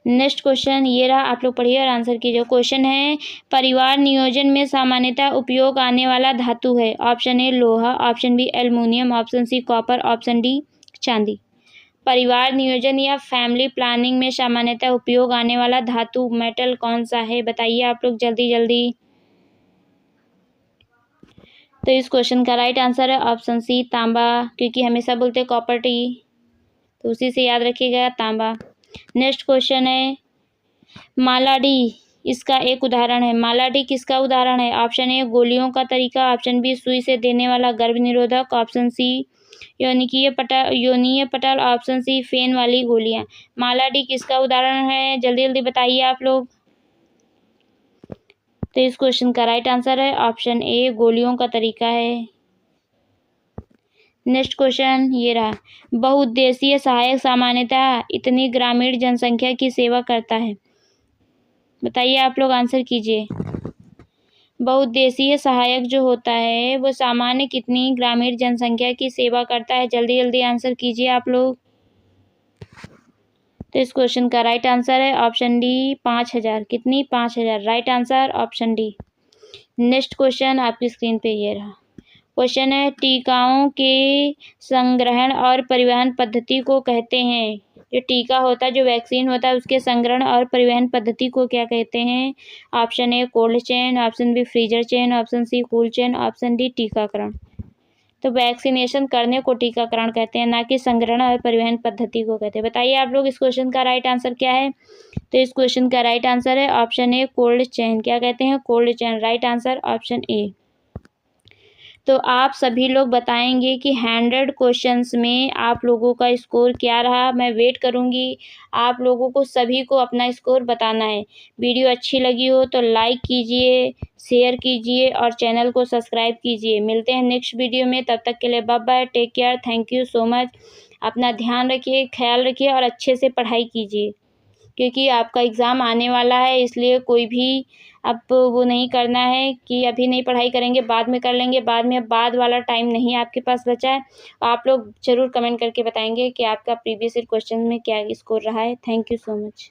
Speaker 1: नेक्स्ट क्वेश्चन ये रहा, आप लोग पढ़िए और आंसर कीजिए। क्वेश्चन है, परिवार नियोजन में सामान्यतः उपयोग आने वाला धातु है? ऑप्शन ए लोहा, option B aluminium, option C copper, option D चांदी। परिवार नियोजन या फैमिली प्लानिंग में सामान्यतः उपयोग आने वाला धातु मेटल कौन सा है? बताइए आप लोग जल्दी जल्दी। तो इस क्वेश्चन का राइट आंसर है ऑप्शन सी तांबा, क्योंकि हमेशा बोलते हैं कॉपर टी, तो उसी से याद रखिएगा तांबा। नेक्स्ट क्वेश्चन है, मालाडी इसका एक उदाहरण है। मालाडी किसका उदाहरण है? ऑप्शन ए गोलियों का तरीका, ऑप्शन बी सुई से देने वाला गर्भ निरोधक, ऑप्शन सी योनिकीय पटल, ऑप्शन सी फेन वाली गोलियां। मालाडी किसका उदाहरण है? जल्दी जल्दी बताइए आप लोग। तो इस क्वेश्चन का राइट आंसर है ऑप्शन ए गोलियों का तरीका है। नेक्स्ट क्वेश्चन ये रहा, बहुउद्देशीय सहायक सामान्यतः इतनी ग्रामीण जनसंख्या की सेवा करता है? बताइए आप लोग आंसर कीजिए। बहुउद्देशीय सहायक जो होता है वो सामान्य कितनी ग्रामीण जनसंख्या की सेवा करता है? जल्दी जल्दी आंसर कीजिए आप लोग। तो इस क्वेश्चन का राइट आंसर है ऑप्शन डी 5000। कितनी? 5000। Right answer option D. Next question आपकी स्क्रीन पे ये रहा। क्वेश्चन है, टीकाओं के संग्रहण और परिवहन पद्धति को कहते हैं? जो टीका होता है, जो वैक्सीन होता है, उसके संग्रहण और परिवहन पद्धति को क्या कहते हैं? Option A cold chain, option B freezer chain, option C cool chain, option D टीकाकरण। तो वैक्सीनेशन करने को टीकाकरण कहते हैं, ना कि संग्रहण और परिवहन पद्धति को कहते हैं। बताइए आप लोग इस क्वेश्चन का राइट आंसर क्या है? तो इस क्वेश्चन का राइट आंसर है ऑप्शन ए कोल्ड चेन। क्या कहते हैं? Cold chain. Right answer option ए। तो आप सभी लोग बताएंगे कि 100 क्वेश्चंस में आप लोगों का स्कोर क्या रहा। मैं वेट करूंगी, आप लोगों को सभी को अपना स्कोर बताना है। वीडियो अच्छी लगी हो तो लाइक कीजिए, शेयर कीजिए और चैनल को सब्सक्राइब कीजिए। मिलते हैं नेक्स्ट वीडियो में, तब तक के लिए bye bye, take care, thank you so much. अपना ध्यान रखिए, ख्याल रखिए और अच्छे से पढ़ाई कीजिए, क्योंकि आपका एग्ज़ाम आने वाला है। इसलिए कोई भी अब वो नहीं करना है कि अभी नहीं पढ़ाई करेंगे, बाद में कर लेंगे, बाद में। अब बाद वाला टाइम नहीं आपके पास बचा है। आप लोग ज़रूर कमेंट करके बताएंगे कि आपका प्रीवियस ईयर क्वेश्चन में क्या स्कोर रहा है। Thank you so much.